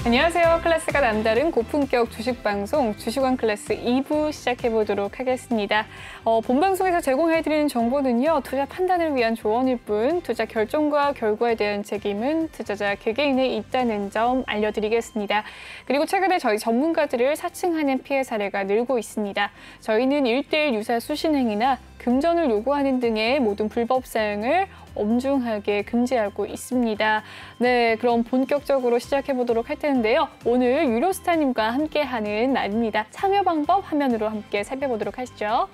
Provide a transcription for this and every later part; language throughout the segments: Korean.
안녕하세요. 클래스가 남다른 고품격 주식방송 주식원 클래스 2부 시작해보도록 하겠습니다. 본방송에서 제공해드리는 정보는요. 투자 판단을 위한 조언일 뿐 투자 결정과 결과에 대한 책임은 투자자 개개인에 있다는 점 알려드리겠습니다. 그리고 최근에 저희 전문가들을 사칭하는 피해 사례가 늘고 있습니다. 저희는 1:1 유사 수신행위나 금전을 요구하는 등의 모든 불법 사용을 엄중하게 금지하고 있습니다. 네, 그럼 본격적으로 시작해보도록 할 텐데요. 오늘 유로스타님과 함께하는 날입니다. 참여 방법 화면으로 함께 살펴보도록 하시죠.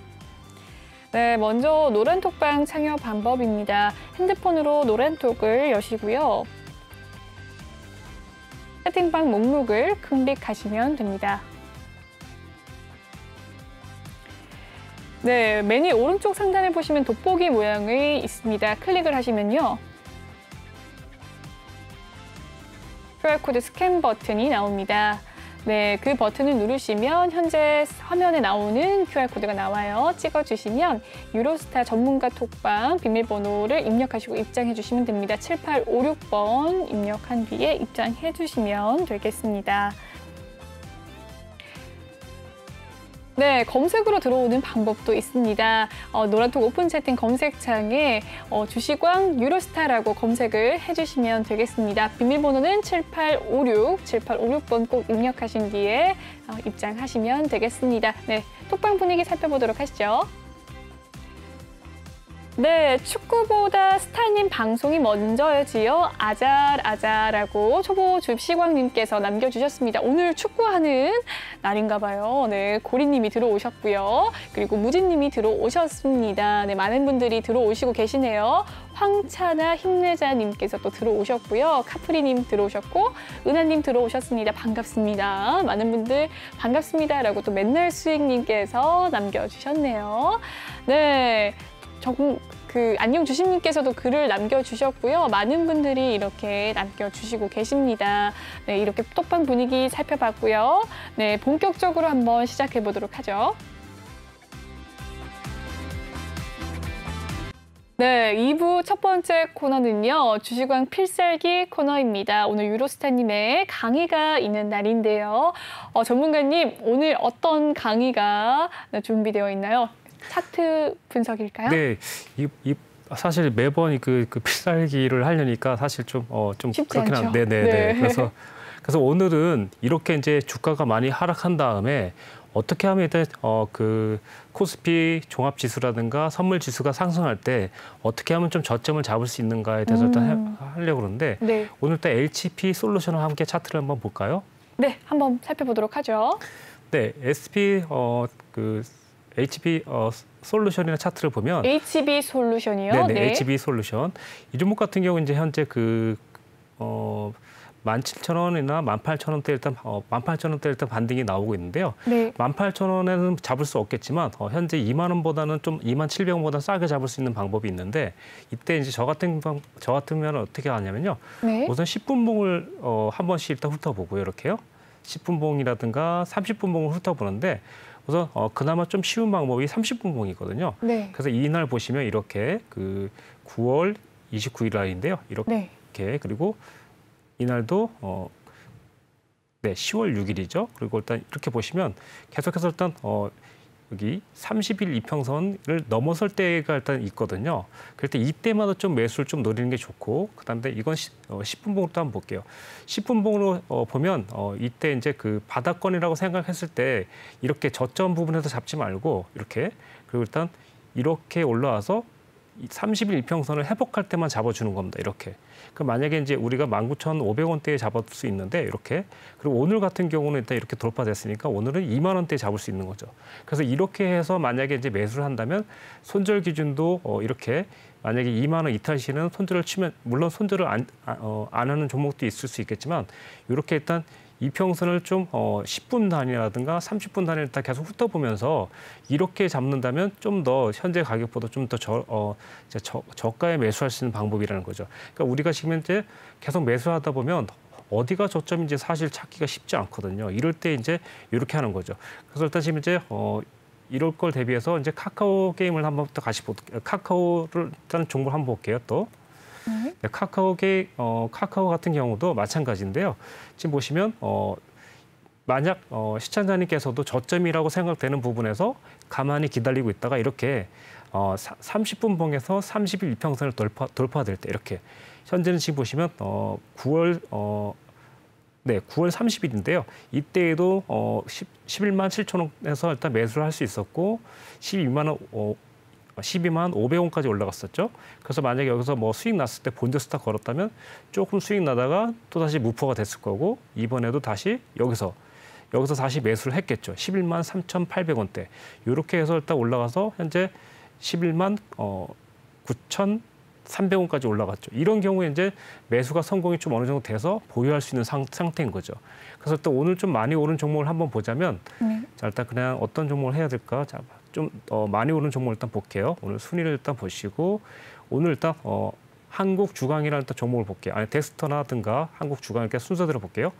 네, 먼저 노란톡방 참여 방법입니다. 핸드폰으로 노란톡을 여시고요. 채팅방 목록을 클릭하시면 됩니다. 네, 메뉴 오른쪽 상단에 보시면 돋보기 모양이 있습니다. 클릭을 하시면요. QR코드 스캔 버튼이 나옵니다. 네, 그 버튼을 누르시면 현재 화면에 나오는 QR코드가 나와요. 찍어주시면 유로스타 전문가 톡방 비밀번호를 입력하시고 입장해 주시면 됩니다. 7856번 입력한 뒤에 입장해 주시면 되겠습니다. 네, 검색으로 들어오는 방법도 있습니다. 노란톡 오픈 채팅 검색창에 주식왕 유로스타라고 검색을 해주시면 되겠습니다. 비밀번호는 7856번 꼭 입력하신 뒤에 입장하시면 되겠습니다. 네, 톡방 분위기 살펴보도록 하시죠. 네, 축구보다 스타님 방송이 먼저지요. 아잘아잘하고 초보 주식왕님께서 남겨주셨습니다. 오늘 축구하는 날인가 봐요. 네, 고리님이 들어오셨고요. 그리고 무진님이 들어오셨습니다. 네, 많은 분들이 들어오시고 계시네요. 황차나 힘내자님께서 또 들어오셨고요. 카프리님 들어오셨고 은하님 들어오셨습니다. 반갑습니다. 많은 분들 반갑습니다라고 또 맨날 수익님께서 남겨주셨네요. 네. 안녕 주식님께서도 글을 남겨주셨고요. 많은 분들이 이렇게 남겨주시고 계십니다. 네, 이렇게 톡방 분위기 살펴봤고요. 네, 본격적으로 한번 시작해 보도록 하죠. 네, 2부 첫 번째 코너는요. 주식왕 필살기 코너입니다. 오늘 유로스타님의 강의가 있는 날인데요. 전문가님, 오늘 어떤 강의가 준비되어 있나요? 차트 분석일까요? 네, 사실 매번 그 필살기를 하려니까 사실 좀 쉽지 않죠. 네네네. 그래서 오늘은 이렇게 이제 주가가 많이 하락한 다음에 어떻게 하면 일단 그 코스피 종합지수라든가 선물지수가 상승할 때 어떻게 하면 좀 저점을 잡을 수 있는가에 대해서 일단 하려고 그러는데 네. 오늘 일단 HP 솔루션과 함께 차트를 한번 볼까요? 네, 한번 살펴보도록 하죠. 네, HB 솔루션이나 차트를 보면 HB 솔루션이요? 네네, 네. HB 솔루션. 이 종목 같은 경우 이제 현재 17,000원이나 18,000원대 일단 18,000원대 일단 반등이 나오고 있는데요. 네. 18,000원에는 잡을 수 없겠지만 현재 2만 원보다는 좀 27,000원보다 싸게 잡을 수 있는 방법이 있는데 이때 이제 저 같으면 어떻게 하냐면요. 네. 우선 10분봉을 한 번씩 일단 훑어보고요. 이렇게요. 10분봉이라든가 30분봉을 훑어보는데 우선 그나마 좀 쉬운 방법이 30분봉이거든요. 네. 그래서 이날 보시면 이렇게 9월 29일 날인데요. 이렇게 네. 그리고 이날도 10월 6일이죠. 그리고 일단 이렇게 보시면 계속해서 일단 여기 30일 이평선을 넘어설 때가 일단 있거든요. 그럴 때 이때마다 좀 매수를 좀 노리는 게 좋고, 그다음에 이건 10분봉으로 또 한번 볼게요. 10분봉으로 보면 이때 이제 그 바닥권이라고 생각했을 때 이렇게 저점 부분에서 잡지 말고 이렇게 그리고 일단 이렇게 올라와서 30일 이평선을 회복할 때만 잡아주는 겁니다. 이렇게. 그럼 만약에 이제 우리가 19,500원대에 잡을 수 있는데 이렇게 그리고 오늘 같은 경우는 일단 이렇게 돌파됐으니까 오늘은 2만 원대에 잡을 수 있는 거죠. 그래서 이렇게 해서 만약에 이제 매수를 한다면 손절 기준도 이렇게 만약에 2만 원 이탈 시에는 손절을 치면 물론 손절을 안 하는 종목도 있을 수 있겠지만 이렇게 일단 이평선을 좀 10분 단위라든가 30분 단위를 다 계속 훑어보면서 이렇게 잡는다면 좀 더 현재 가격보다 좀 더 저가에 매수할 수 있는 방법이라는 거죠. 그러니까 우리가 지금 현재 계속 매수하다 보면 어디가 저점인지 사실 찾기가 쉽지 않거든요. 이럴 때 이제 이렇게 하는 거죠. 그래서 일단 지금 이제 이럴 걸 대비해서 이제 카카오 게임을 한번 또 같이 볼게요. 카카오를 일단 종목을 한번 볼게요. 또 네, 카카오 같은 경우도 마찬가지인데요. 지금 보시면 만약 시청자님께서도 저점이라고 생각되는 부분에서 가만히 기다리고 있다가 이렇게 30분 봉에서 30일 이평선을 돌파될 때 이렇게 현재는 지금 보시면 9월 30일인데요. 이때에도 11만 7천 원에서 일단 매수를 할 수 있었고 12만 500원까지 올라갔었죠. 그래서 만약에 여기서 뭐 수익 났을 때 본드 스탑 걸었다면 조금 수익 나다가 또 다시 무퍼가 됐을 거고 이번에도 다시 여기서 다시 매수를 했겠죠. 11만 3,800원대. 이렇게 해서 일단 올라가서 현재 11만 9,300원까지 올라갔죠. 이런 경우에 이제 매수가 성공이 좀 어느 정도 돼서 보유할 수 있는 상태인 거죠. 그래서 또 오늘 좀 많이 오른 종목을 한번 보자면 자, 일단 그냥 어떤 종목을 해야 될까? 자, 좀 많이 오른 종목을 일단 볼게요. 오늘 순위를 일단 보시고 오늘 일단 한국 주강이라는 일단 종목을 볼게요. 아니 덱스터나든가 한국 주강 이렇게 순서대로 볼게요.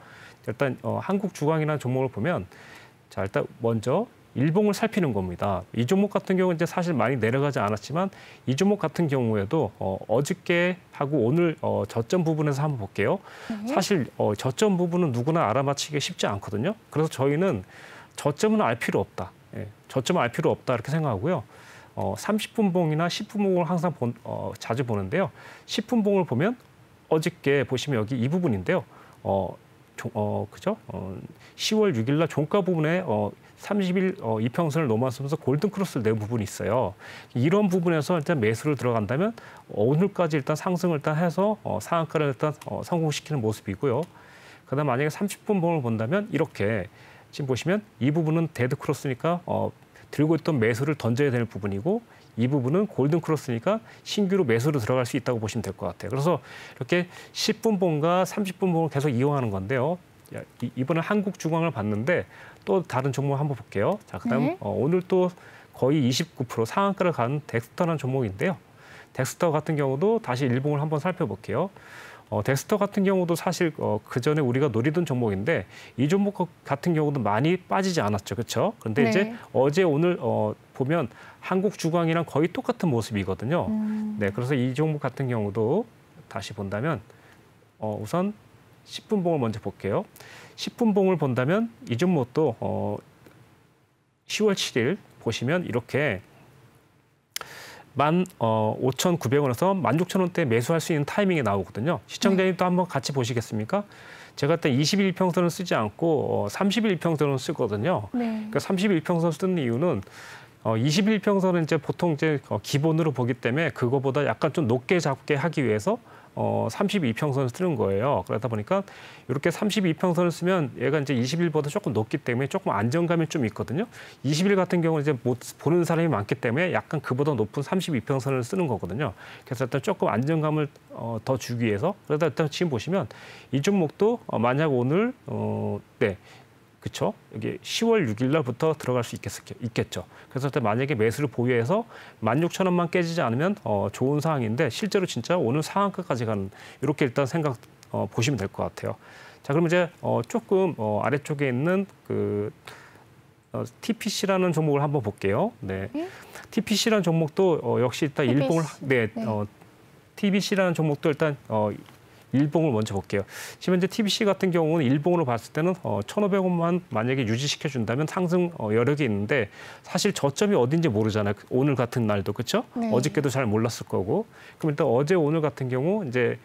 일단 한국 주강이라는 종목을 보면 자 일단 먼저 일봉을 살피는 겁니다. 이 종목 같은 경우는 이제 사실 많이 내려가지 않았지만 이 종목 같은 경우에도 어저께 하고 오늘 저점 부분에서 한번 볼게요. 사실 저점 부분은 누구나 알아맞히기 쉽지 않거든요. 그래서 저희는 저점은 알 필요 없다. 예, 저점은 알 필요 없다 이렇게 생각하고요. 30분 봉이나 10분 봉을 항상 자주 보는데요. 10분 봉을 보면 어저께 보시면 여기 이 부분인데요. 그죠? 10월 6일 날 종가 부분에 30일 이평선을 넘어서면서 골든 크로스를 낸 부분이 있어요. 이런 부분에서 일단 매수를 들어간다면 오늘까지 일단 상승을 일단 해서 상한가를 일단 성공시키는 모습이고요. 그다음 만약에 30분 봉을 본다면 이렇게 지금 보시면 이 부분은 데드 크로스니까 들고 있던 매수를 던져야 되는 부분이고 이 부분은 골든 크로스니까 신규로 매수로 들어갈 수 있다고 보시면 될 것 같아요. 그래서 이렇게 10분 봉과 30분 봉을 계속 이용하는 건데요. 이번에 한국 주광을 봤는데 또 다른 종목 한번 볼게요. 자, 그다음 오늘 또 거의 29% 상한가를 간 덱스터라는 종목인데요. 덱스터 같은 경우도 다시 일봉을 한번 살펴볼게요. 덱스터 같은 경우도 사실 그 전에 우리가 노리던 종목인데 이 종목 같은 경우도 많이 빠지지 않았죠, 그렇죠? 그런데 이제 어제 오늘 보면 한국 주광이랑 거의 똑같은 모습이거든요. 네, 그래서 이 종목 같은 경우도 다시 본다면 우선 10분 봉을 먼저 볼게요. 10분 봉을 본다면 이 종목도 10월 7일 보시면 이렇게 15,900원에서 16,000원대 매수할 수 있는 타이밍이 나오거든요. 시청자님도 한번 같이 보시겠습니까? 제가 일단 21평선을 쓰지 않고 31평선을 쓰거든요. 그러니까 31평선 쓰는 이유는 21평선은 이제 보통 이제 기본으로 보기 때문에 그거보다 약간 좀 높게 잡게 하기 위해서 32평선을 쓰는 거예요. 그러다 보니까 이렇게 32평선을 쓰면 얘가 이제 21보다 조금 높기 때문에 조금 안정감이 좀 있거든요. 21 같은 경우는 이제 못 보는 사람이 많기 때문에 약간 그보다 높은 32평선을 쓰는 거거든요. 그래서 일단 조금 안정감을 더 주기 위해서 그러다 일단 지금 보시면 이 종목도 만약 오늘 그렇죠. 여기 10월 6일 날부터 들어갈 수 있겠죠. 그래서 일단 만약에 매수를 보유해서 16,000원만 깨지지 않으면 좋은 상황인데 실제로 진짜 오늘 상한가까지 가는 이렇게 일단 생각 보시면 될 것 같아요. 자, 그럼 이제 조금 아래쪽에 있는 그 TPC라는 종목을 한번 볼게요. 네, TPC라는 종목도 역시 일단 일봉을 TBC라는 종목도 일단 일봉을 먼저 볼게요. 지금 현재 TBC 같은 경우는 일봉으로 봤을 때는 1,500원만 만약에 유지시켜 준다면 상승 여력이 있는데 사실 저점이 어딘지 모르잖아요. 오늘 같은 날도 그렇죠? 어저께도 잘 몰랐을 거고. 그럼 일단 어제 오늘 같은 경우 이제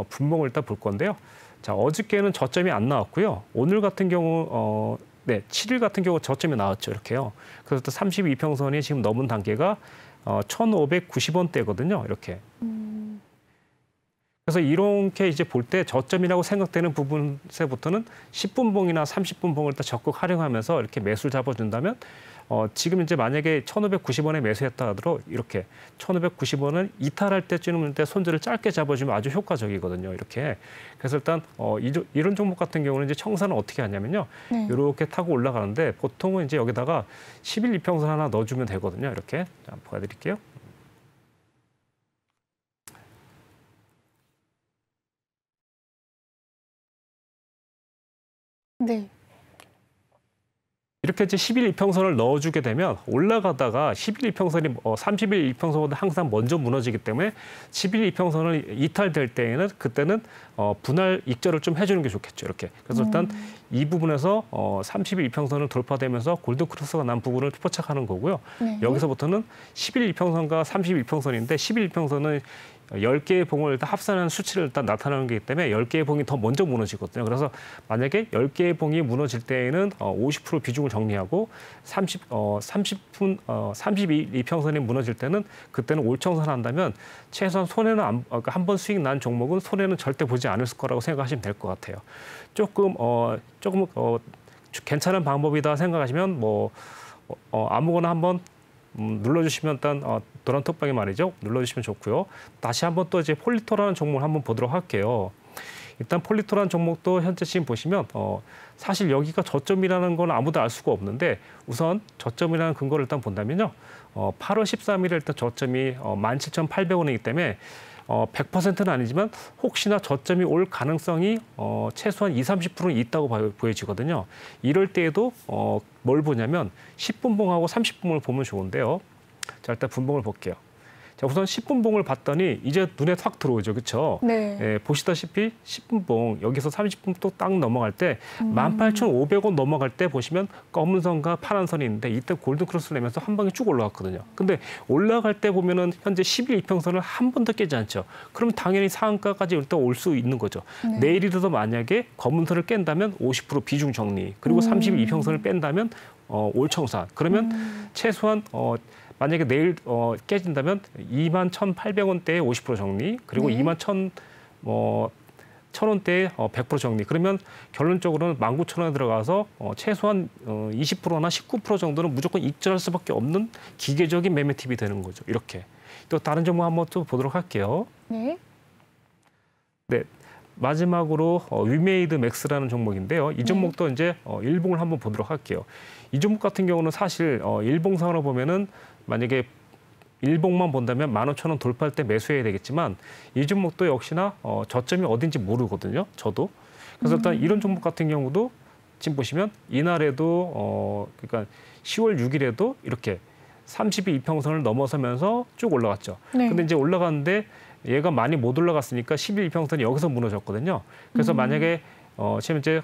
분봉을 일단 볼 건데요. 자, 어저께는 저점이 안 나왔고요. 오늘 같은 경우 7일 같은 경우 저점이 나왔죠. 이렇게요. 그래서 또 32평선이 지금 넘은 단계가 1,590원대거든요. 이렇게. 그래서 이렇게 이제 볼 때 저점이라고 생각되는 부분에서부터는 10분 봉이나 30분 봉을 또 적극 활용하면서 이렇게 매수를 잡아준다면 지금 이제 만약에 1,590원에 매수했다 하더라도 이렇게 1,590원을 이탈할 때쯤 때 손절을 짧게 잡아주면 아주 효과적이거든요. 이렇게. 그래서 일단 이런 종목 같은 경우는 이제 청산을 어떻게 하냐면요. 이렇게 타고 올라가는데 보통은 이제 여기다가 11 이평선 하나 넣어주면 되거든요. 이렇게. 자, 보여드릴게요. 네. 이렇게 이제 10일 이평선을 넣어주게 되면 올라가다가 10일 이평선이 30일 이평선보다 항상 먼저 무너지기 때문에 10일 이평선을 이탈될 때에는 그때는 분할 익절을 좀 해주는 게 좋겠죠. 이렇게. 그래서 일단 이 부분에서 30일 이평선을 돌파되면서 골든 크로스가 난 부분을 포착하는 거고요. 네. 여기서부터는 10일 이평선과 30일 이평선인데 10일 이평선은 10개의 봉을 일단 합산하는 수치를 일단 나타내는 거기 때문에 10개의 봉이 더 먼저 무너지거든요. 그래서 만약에 10개의 봉이 무너질 때에는 50% 비중을 정리하고 32 이평선이 무너질 때는 그때는 올청산 한다면 최소한 손해는 한 번 수익 난 종목은 손해는 절대 보지 않을 거라고 생각하시면 될 것 같아요. 조금 괜찮은 방법이다 생각하시면 아무거나 한번 눌러주시면 일단 노란 톡방에 말이죠. 눌러주시면 좋고요. 다시 한번 또 이제 폴리토라는 종목을 한번 보도록 할게요. 일단 폴리토라는 종목도 현재 지금 보시면 사실 여기가 저점이라는 건 아무도 알 수가 없는데 우선 저점이라는 근거를 일단 본다면요. 8월 13일에 일단 저점이 17,800원이기 때문에 100%는 아니지만 혹시나 저점이 올 가능성이 최소한 20-30%는 있다고 보여지거든요. 이럴 때에도 뭘 보냐면 10분봉하고 30분봉을 보면 좋은데요. 자, 일단 분봉을 볼게요. 자, 우선 10분봉을 봤더니 이제 눈에 확 들어오죠. 그렇죠? 네. 예, 보시다시피 10분봉 여기서 30분 또 딱 넘어갈 때 18,500원 넘어갈 때 보시면 검은 선과 파란 선이 있는데 이때 골든 크로스를 내면서 한 방에 쭉 올라갔거든요. 근데 올라갈 때 보면은 현재 10일 이평선을 한 번도 깨지 않죠. 그러면 당연히 상한가까지 일단 올 수 있는 거죠. 네. 내일이라도 만약에 검은 선을 깬다면 50% 비중 정리, 그리고 30일 이평선을 뺀다면 올청산. 그러면 최소한 만약에 내일 깨진다면 21,800원대에 50% 정리, 그리고 네. 21,100원대에 100% 정리. 그러면 결론적으로는 19,000원에 들어가서 최소한 20%나 19% 정도는 무조건 익절할 수밖에 없는 기계적인 매매 팁이 되는 거죠. 이렇게. 또 다른 종목 한번 또 보도록 할게요. 네. 네. 마지막으로 위메이드 맥스라는 종목인데요. 이 종목도 이제 일봉을 한번 보도록 할게요. 이 종목 같은 경우는 사실 일봉상으로 보면은 만약에 일봉만 본다면 15,000원 돌파할 때 매수해야 되겠지만 이 종목도 역시나 저점이 어딘지 모르거든요. 저도. 그래서 일단 이런 종목 같은 경우도 지금 보시면 이날에도 그러니까 10월 6일에도 이렇게 30일 이평선을 넘어서면서 쭉 올라갔죠. 네. 근데 이제 올라갔는데 얘가 많이 못 올라갔으니까 10일 이평선이 여기서 무너졌거든요. 그래서 만약에 지금 이제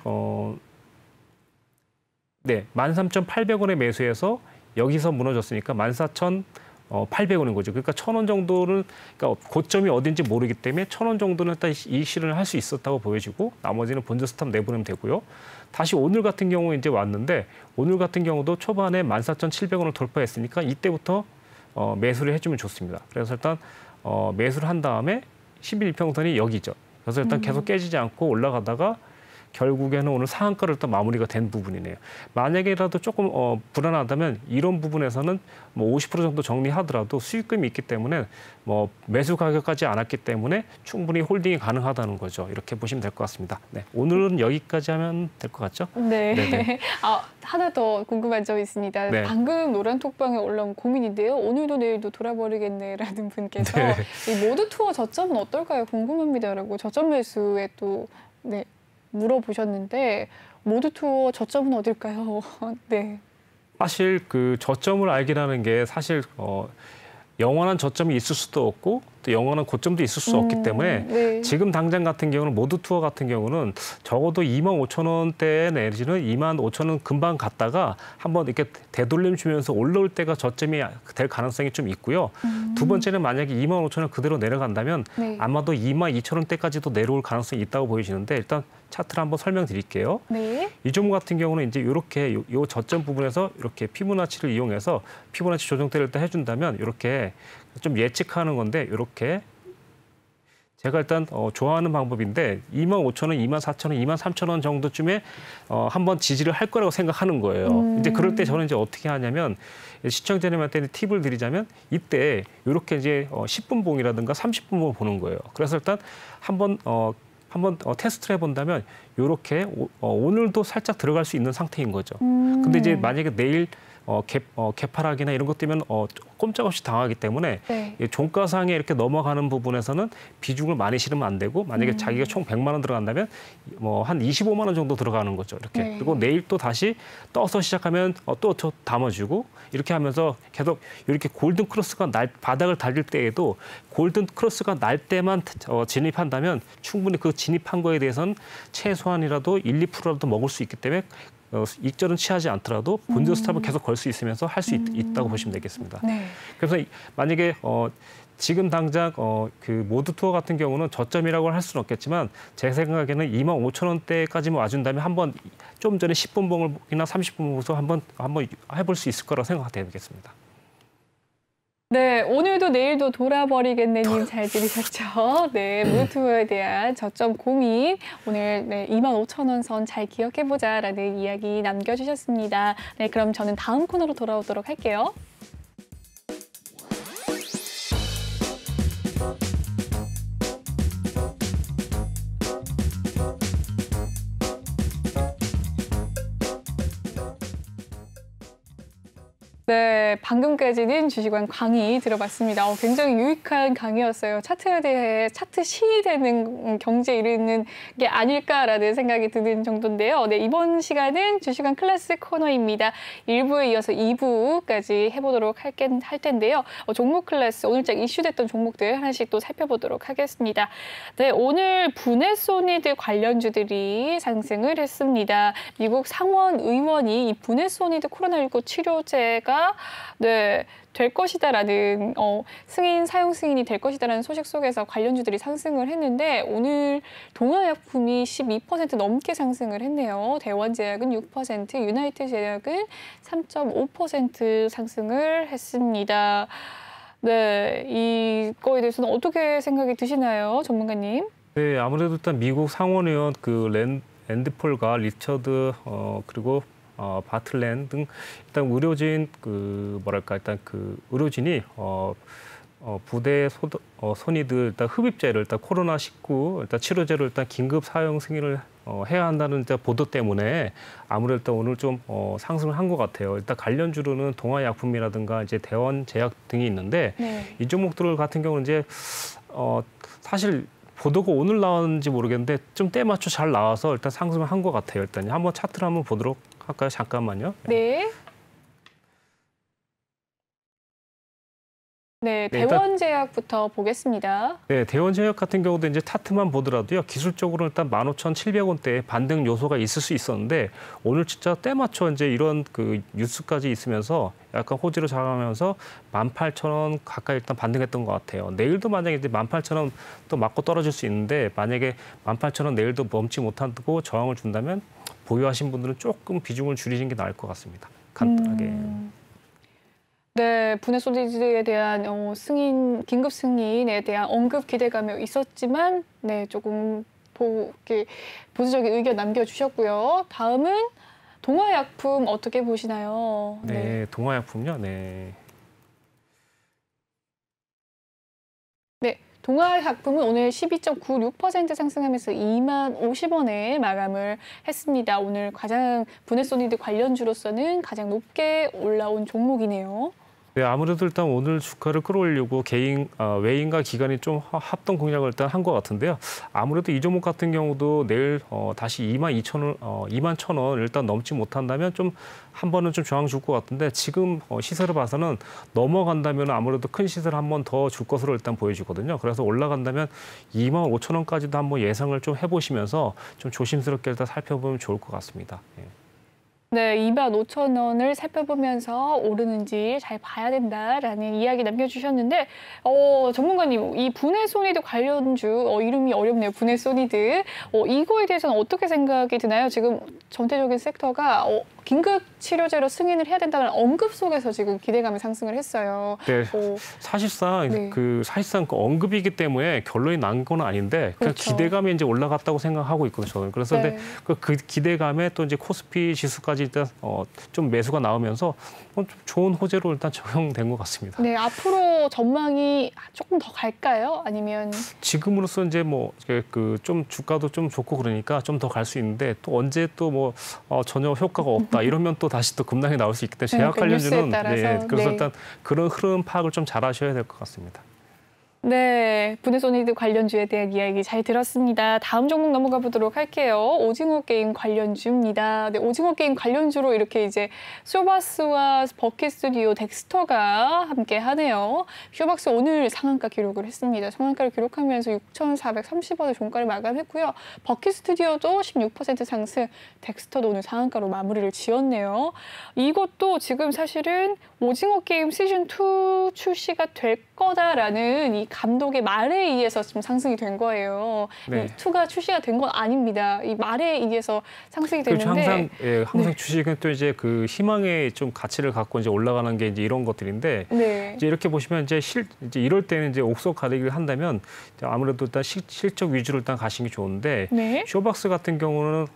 13,800원에 매수해서 여기서 무너졌으니까 14,800원인 거죠. 그러니까 1,000원 정도는 그러니까 고점이 어딘지 모르기 때문에 1,000원 정도는 일단 이 실현을 할 수 있었다고 보여지고 나머지는 본전 스탑 내보내면 되고요. 다시 오늘 같은 경우 이제 왔는데 오늘 같은 경우도 초반에 14,700원을 돌파했으니까 이때부터 매수를 해주면 좋습니다. 그래서 일단 매수를 한 다음에 10일 이평선이 여기죠. 그래서 일단 계속 깨지지 않고 올라가다가 결국에는 오늘 상한가를 또 마무리가 된 부분이네요. 만약에라도 조금 불안하다면 이런 부분에서는 50% 정도 정리하더라도 수익금이 있기 때문에 매수 가격까지 않았기 때문에 충분히 홀딩이 가능하다는 거죠. 이렇게 보시면 될 것 같습니다. 네, 오늘은 여기까지 하면 될 것 같죠? 네. 네네. 하나 더 궁금한 점이 있습니다. 네. 방금 노란 톡방에 올라온 고민인데요. 오늘도 내일도 돌아버리겠네라는 분께서 네. 이 모드 투어 저점은 어떨까요? 궁금합니다라고 저점 매수에 또 물어보셨는데 모드 투어 저점은 어딜까요? 네. 사실 그 저점을 알기라는 게 사실 영원한 저점이 있을 수도 없고 또 영원한 고점도 있을 수 없기 때문에 네. 지금 당장 같은 경우는 모드 투어 같은 경우는 적어도 25,000원대 내지는 25,000원 금방 갔다가 한번 이렇게 되돌림 주면서 올라올 때가 저점이 될 가능성이 좀 있고요. 두 번째는 만약에 25,000원 그대로 내려간다면 네. 아마도 22,000원대까지도 내려올 가능성이 있다고 보여지는데 일단 차트를 한번 설명드릴게요. 네. 이 종목 같은 경우는 이제 이렇게 요 저점 부분에서 이렇게 피보나치를 이용해서 피보나치 조정대를 일단 해준다면 이렇게 좀 예측하는 건데 이렇게 제가 일단 좋아하는 방법인데 25,000원, 24,000원, 23,000원 정도쯤에 한번 지지를 할 거라고 생각하는 거예요. 이제 그럴 때 저는 이제 어떻게 하냐면 시청자님한테 팁을 드리자면 이때 이렇게 이제 10분 봉이라든가 30분 봉 보는 거예요. 그래서 일단 한번 테스트를 해본다면 이렇게 오늘도 살짝 들어갈 수 있는 상태인 거죠. 근데 이제 만약에 내일 개파락이나 이런 것 때문에 꼼짝없이 당하기 때문에 네. 이 종가상에 이렇게 넘어가는 부분에서는 비중을 많이 실으면 안 되고 만약에 자기가 총 100만 원 들어간다면 뭐 한 25만 원 정도 들어가는 거죠. 이렇게. 네. 그리고 내일 또 다시 떠서 시작하면 또 담아주고 이렇게 하면서 계속 이렇게 골든 크로스가 바닥을 달릴 때에도 골든 크로스가 날 때만 진입한다면 충분히 그 진입한 거에 대해서는 최소한이라도 1, 2%라도 먹을 수 있기 때문에 익절은 취하지 않더라도 본전 스탑을 계속 걸 수 있으면서 할 수 있다고 보시면 되겠습니다. 네. 그래서 만약에 지금 당장 그 모드 투어 같은 경우는 저점이라고 할 수는 없겠지만 제 생각에는 25,000원대까지만 와준다면 한번 좀 전에 10분봉이나 30분 보고서 한번 해볼 수 있을 거라고 생각되겠습니다. 네, 오늘도 내일도 돌아버리겠네님 잘 들으셨죠? 네, 모드 투어에 대한 저점 고민 오늘 25,000원 선 잘 기억해보자라는 이야기 남겨주셨습니다. 네, 그럼 저는 다음 코너로 돌아오도록 할게요. 네, 방금까지는 주식왕 강의 들어봤습니다. 굉장히 유익한 강의였어요. 차트에 대해 차트 신이 되는 경지에 이르는 게 아닐까라는 생각이 드는 정도인데요. 네, 이번 시간은 주식왕 클래스 코너입니다. 1부에 이어서 2부까지 해보도록 할 텐데요. 종목 클래스, 오늘장 이슈됐던 종목들 하나씩 또 살펴보도록 하겠습니다. 네, 오늘 분해소니드 관련주들이 상승을 했습니다. 미국 상원 의원이 이 분해소니드 코로나19 치료제가 될 것이다라는 승인 사용 승인이 될 것이다라는 소식 속에서 관련주들이 상승을 했는데 오늘 동아약품이 12% 넘게 상승을 했네요. 대원제약은 6%, 유나이트제약은 3.5% 상승을 했습니다. 네, 이거에 대해서는 어떻게 생각이 드시나요, 전문가님? 네, 아무래도 일단 미국 상원의원 랜드폴과 리처드 그리고 바틀렌 등 일단 의료진 일단 의료진이 부대 소니드 일단 흡입제를 일단 코로나19 일단 치료제를 일단 긴급 사용 승인을 해야 한다는 보도 때문에 아무래도 일단 오늘 좀 상승을 한 것 같아요. 일단 관련주로는 동아약품이라든가 이제 대원제약 등이 있는데 네. 이 종목들 같은 경우는 이제 사실 보도가 오늘 나왔는지 모르겠는데 좀 때맞춰 잘 나와서 일단 상승을 한 것 같아요. 일단 한번 차트를 한번 보도록 할까요? 잠깐만요. 네. 네, 네, 대원제약부터 보겠습니다. 네, 대원제약 같은 경우도 이제 차트만 보더라도요. 기술적으로 일단 15,700원대의 반등 요소가 있을 수 있었는데 오늘 진짜 때맞춰 이제 이런 뉴스까지 있으면서 약간 호재로 작용하면서 18,000원 가까이 일단 반등했던 것 같아요. 내일도 만약에 이제 18,000원 또 맞고 떨어질 수 있는데 만약에 18,000원 내일도 넘지 못하고 저항을 준다면 보유하신 분들은 조금 비중을 줄이는 게 나을 것 같습니다. 간단하게. 네, 분해소니드에 대한 긴급 승인에 대한 언급 기대감이 있었지만, 네, 조금 보수적인 의견 남겨주셨고요. 다음은 동아약품 어떻게 보시나요? 네, 동아약품요. 네. 네, 동아약품은 오늘 12.96% 상승하면서 20,050원에 마감을 했습니다. 오늘 가장 분해소니드 관련주로서는 가장 높게 올라온 종목이네요. 네, 아무래도 일단 오늘 주가를 끌어올리고 외인과 기관이 좀 합동 공략을 일단 한 것 같은데요. 아무래도 이 종목 같은 경우도 내일 다시 21,000원 일단 넘지 못한다면 좀 한 번은 좀 저항 줄 것 같은데 지금 시세를 봐서는 넘어간다면 아무래도 큰 시세를 한 번 더 줄 것으로 일단 보여지거든요. 그래서 올라간다면 25,000원까지도 한번 예상을 좀 해보시면서 좀 조심스럽게 일단 살펴보면 좋을 것 같습니다. 예. 네, 25,000원을 살펴보면서 오르는지 잘 봐야 된다라는 이야기 남겨주셨는데 전문가님, 이 분해소니드 관련주 이름이 어렵네요. 분해소니드. 이거에 대해서는 어떻게 생각이 드나요? 지금 전체적인 섹터가 긴급 치료제로 승인을 해야 된다는 언급 속에서 지금 기대감이 상승을 했어요. 네, 사실상 네. 사실상 언급이기 때문에 결론이 난 건 아닌데 그냥 그렇죠. 기대감이 이제 올라갔다고 생각하고 있거든요. 저는. 그래서 네. 근데 그 기대감에 또 이제 코스피 지수까지 일단 좀 매수가 나오면서 좀 좋은 호재로 일단 적용된 것 같습니다. 네, 앞으로 전망이 조금 더 갈까요? 아니면 지금으로서 이제 좀 주가도 좀 좋고 그러니까 좀 더 갈 수 있는데 또 언제 또 전혀 효과가 없다 올랐다 이러면 또 다시 또 급락이 나올 수 있기 때문에 제약 그러니까 뉴스에 관련주는 따라서. 그래서 네. 일단 그런 흐름 파악을 좀 잘 하셔야 될 것 같습니다. 네, 분해소니드 관련주에 대한 이야기 잘 들었습니다. 다음 종목 넘어가 보도록 할게요. 오징어 게임 관련주입니다. 네, 오징어 게임 관련주로 이렇게 이제 쇼박스와 버킷 스튜디오, 덱스터가 함께 하네요. 쇼박스 오늘 상한가 기록을 했습니다. 상한가를 기록하면서 6,430원의 종가를 마감했고요. 버킷 스튜디오도 16% 상승, 덱스터도 오늘 상한가로 마무리를 지었네요. 이것도 지금 사실은 오징어 게임 시즌2 출시가 될 거다라는 이 감독의 말에 의해서 좀 상승이 된 거예요. 네. 이 2가 출시가 된 건 아닙니다. 이 말에 의해서 상승이 그렇죠. 됐는데 항상 네. 주식은 또 이제 그 희망의 좀 가치를 갖고 이제 올라가는 게 이제 이런 것들인데 네. 이제 이렇게 보시면 이제 이럴 때는 이제 옥석 가리기를 한다면 아무래도 일단 실적 위주로 일단 가시는 게 좋은데 네. 쇼박스 같은 경우는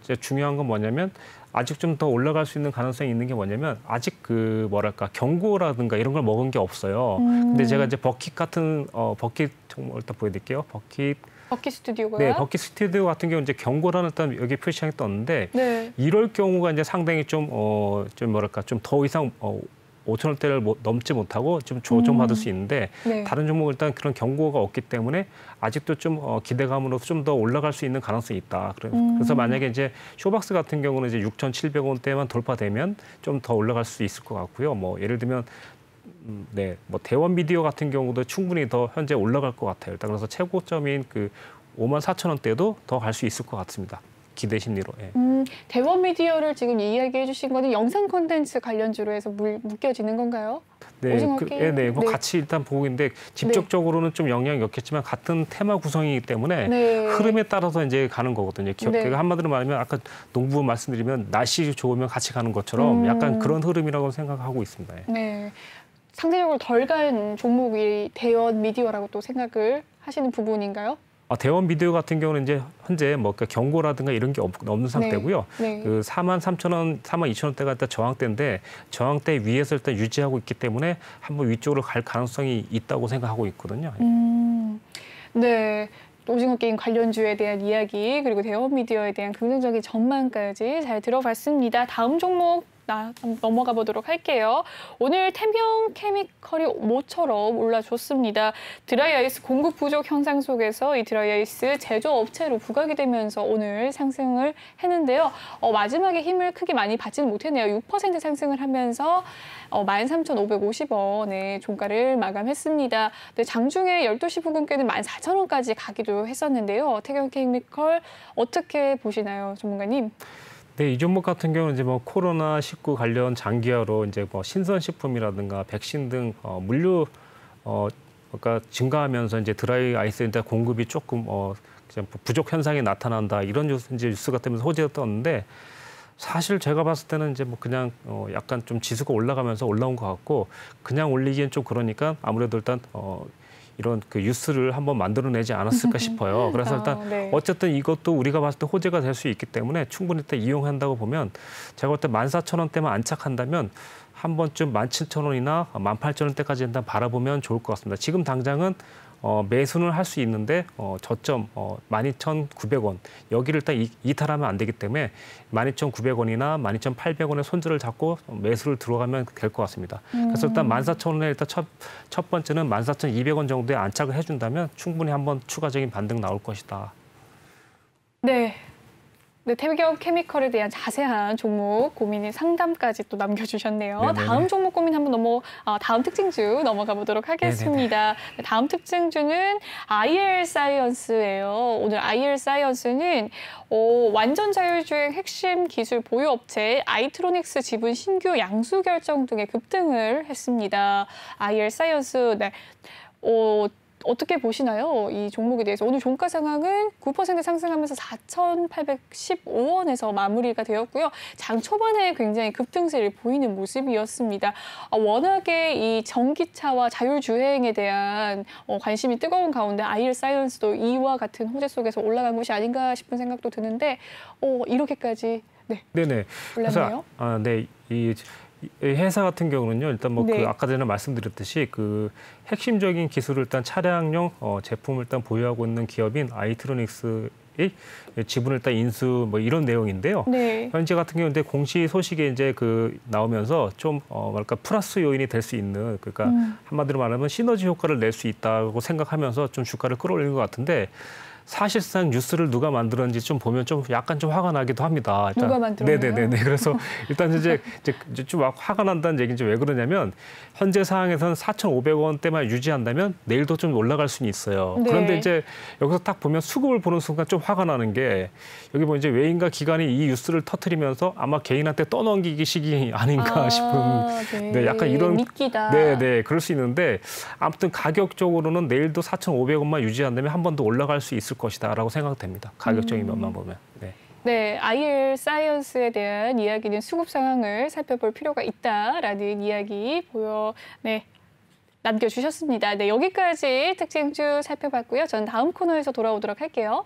이제 중요한 건 뭐냐면 아직 좀 더 올라갈 수 있는 가능성이 있는 게 뭐냐면 아직 그 뭐랄까 경고라든가 이런 걸 먹은 게 없어요. 근데 제가 이제 버킷 같은 버킷 정말 일단 보여드릴게요. 버킷 스튜디오고요. 네, 버킷 스튜디오 같은 경우 이제 경고라는 일단 여기 표시창이 떴는데 네. 이럴 경우가 이제 상당히 좀 뭐랄까 좀 더 이상 5천 원대를 넘지 못하고 좀 조정받을 수 있는데 네. 다른 종목은 일단 그런 경고가 없기 때문에 아직도 좀 기대감으로 좀 더 올라갈 수 있는 가능성이 있다. 그래서 만약에 이제 쇼박스 같은 경우는 이제 6,700원대만 돌파되면 좀 더 올라갈 수 있을 것 같고요. 뭐 예를 들면 네, 뭐 대원 미디어 같은 경우도 충분히 더 현재 올라갈 것 같아요. 일단 그래서 최고점인 그 54,000원대도 더 갈 수 있을 것 같습니다. 기대 심리로. 예. 대원 미디어를 지금 이야기해 주신 거는 영상 콘텐츠 관련주로 해서 묶여지는 건가요? 네, 오징어 게임? 네, 뭐 네. 같이 일단 보고 있는데 직접적으로는 좀 영향이 없겠지만 같은 테마 구성이기 때문에 네. 흐름에 따라서 이제 가는 거거든요. 네. 그러니까 한마디로 말하면 아까 농부 말씀드리면 날씨 좋으면 같이 가는 것처럼 약간 그런 흐름이라고 생각하고 있습니다. 예. 네. 상대적으로 덜 간 종목이 대원 미디어라고 또 생각을 하시는 부분인가요? 대원 미디어 같은 경우는 이제 현재 뭐 경고라든가 이런 게 없는 상태고요. 네. 그 43,000원, 42,000원대가 일단 저항대인데 저항대 위에서 일단 유지하고 있기 때문에 한번 위쪽으로 갈 가능성이 있다고 생각하고 있거든요. 네. 오징어 게임 관련주에 대한 이야기 그리고 대원 미디어에 대한 긍정적인 전망까지 잘 들어봤습니다. 다음 종목 넘어가 보도록 할게요. 오늘 태명 케미컬이 모처럼 올라줬습니다. 드라이아이스 공급 부족 현상 속에서 이 드라이아이스 제조업체로 부각이 되면서 오늘 상승을 했는데요. 마지막에 힘을 크게 많이 받지는 못했네요. 6% 상승을 하면서 13,550원의 종가를 마감했습니다. 네, 장중에 12시 부근께는 14,000원까지 가기도 했었는데요. 태경 케미컬 어떻게 보시나요, 전문가님? 네, 이 종목 같은 경우는 이제 뭐 코로나19 관련 장기화로 이제 뭐 신선식품이라든가 백신 등 물류 그러니까 증가하면서 이제 드라이 아이스 공급이 조금 부족 현상이 나타난다 이런 뉴스가 뜨면서 호재가 떴는데 사실 제가 봤을 때는 이제 뭐 그냥 약간 좀 지수가 올라가면서 올라온 것 같고 그냥 올리기엔 좀 그러니까 아무래도 일단 이런 그 뉴스를 한번 만들어내지 않았을까 싶어요. 그래서 일단 네. 어쨌든 이것도 우리가 봤을 때 호재가 될 수 있기 때문에 충분히 일단 이용한다고 보면 제가 볼 때 14,000원대만 안착한다면 한 번쯤 17,000원이나 18,000원대까지 일단 바라보면 좋을 것 같습니다. 지금 당장은 매수는 할 수 있는데 저점 12,900원 여기를 일단 이탈하면 안 되기 때문에 12,900원이나 12,800원의 손절을 잡고 매수를 들어가면 될 것 같습니다. 그래서 일단 14,000원에 일단 첫 번째는 14,200원 정도에 안착을 해준다면 충분히 한번 추가적인 반등 나올 것이다. 네. 네, 태경 케미컬에 대한 자세한 종목 고민의 상담까지 또 남겨주셨네요. 네네네. 다음 종목 고민 한번 다음 특징주 넘어가 보도록 하겠습니다. 네, 다음 특징주는 IR 사이언스예요. 오늘 IR 사이언스는 완전 자율주행 핵심 기술 보유 업체 아이트로닉스 지분 신규 양수 결정 등의 급등을 했습니다. IR 사이언스 네. 어떻게 보시나요? 이 종목에 대해서. 오늘 종가 상황은 9% 상승하면서 4,815원에서 마무리가 되었고요. 장 초반에 굉장히 급등세를 보이는 모습이었습니다. 워낙에 이 전기차와 자율주행에 대한 관심이 뜨거운 가운데 IR 사이언스도 이와 같은 호재 속에서 올라간 것이 아닌가 싶은 생각도 드는데 이렇게까지 네네. 올랐네요. 그래서 네, 이 회사 같은 경우는요, 일단 뭐 네. 그 아까 전에 말씀드렸듯이 그 핵심적인 기술을 일단 차량용 제품을 일단 보유하고 있는 기업인 아이트로닉스 지분을 일단 인수 뭐 이런 내용인데요. 네. 현재 같은 경우는 공시 소식에 이제 나오면서 좀 뭐랄까 플러스 요인이 될 수 있는 그러니까 한마디로 말하면 시너지 효과를 낼 수 있다고 생각하면서 좀 주가를 끌어올리는 것 같은데 사실상 뉴스를 누가 만들었는지 좀 보면 좀 약간 좀 화가 나기도 합니다. 일단, 누가 만들었나요? 네네네. 그래서 일단 이제 좀 화가 난다는 얘기인지 왜 그러냐면 현재 상황에서는 4,500원대만 유지한다면 내일도 좀 올라갈 수는 있어요. 네. 그런데 이제 여기서 딱 보면 수급을 보는 순간 좀 화가 나는 게 여기 뭐 이제 외인과 기관이 이 뉴스를 터뜨리면서 아마 개인한테 떠넘기기 시기 아닌가 싶은 네, 약간 이런 미끼다. 네네 그럴 수 있는데 아무튼 가격적으로는 내일도 4,500원만 유지한다면 한 번 더 올라갈 수 있을 것이다라고 생각됩니다. 가격적인 면만 보면. 네. 네, IR 사이언스에 대한 이야기는 수급 상황을 살펴볼 필요가 있다라는 이야기 남겨주셨습니다. 네, 여기까지 특징주 살펴봤고요. 저는 다음 코너에서 돌아오도록 할게요.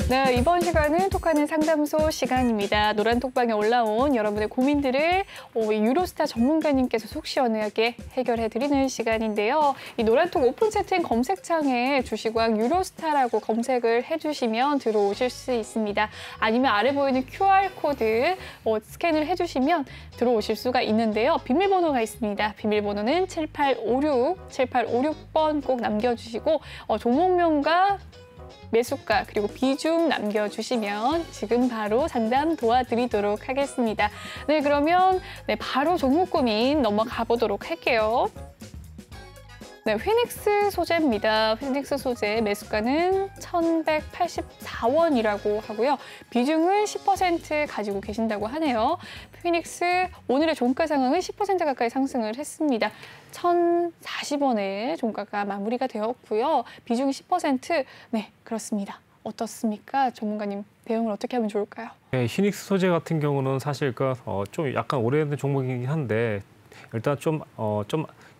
네, 이번 시간은 톡하는 상담소 시간입니다. 노란 톡방에 올라온 여러분의 고민들을 유로스타 전문가님께서 속 시원하게 해결해드리는 시간인데요. 이 노란톡 오픈 채팅 검색창에 주식왕 유로스타라고 검색을 해주시면 들어오실 수 있습니다. 아니면 아래 보이는 QR코드 스캔을 해주시면 들어오실 수가 있는데요. 비밀번호가 있습니다. 비밀번호는 7856번 꼭 남겨주시고 종목명과 매수가 그리고 비중 남겨주시면 지금 바로 상담 도와드리도록 하겠습니다. 네, 그러면 바로 종목 고민 넘어가 보도록 할게요. 네, 휘닉스 소재입니다. 휘닉스 소재 매수가는 1,184원이라고 하고요. 비중은 10% 가지고 계신다고 하네요. 휘닉스 오늘의 종가 상황은 10% 가까이 상승을 했습니다. 1,040원에 종가가 마무리가 되었고요. 비중이 10%. 네, 그렇습니다. 어떻습니까? 전문가님, 대응을 어떻게 하면 좋을까요? 네, 휘닉스 소재 같은 경우는 사실 좀 약간 오래된 종목이긴 한데 일단 좀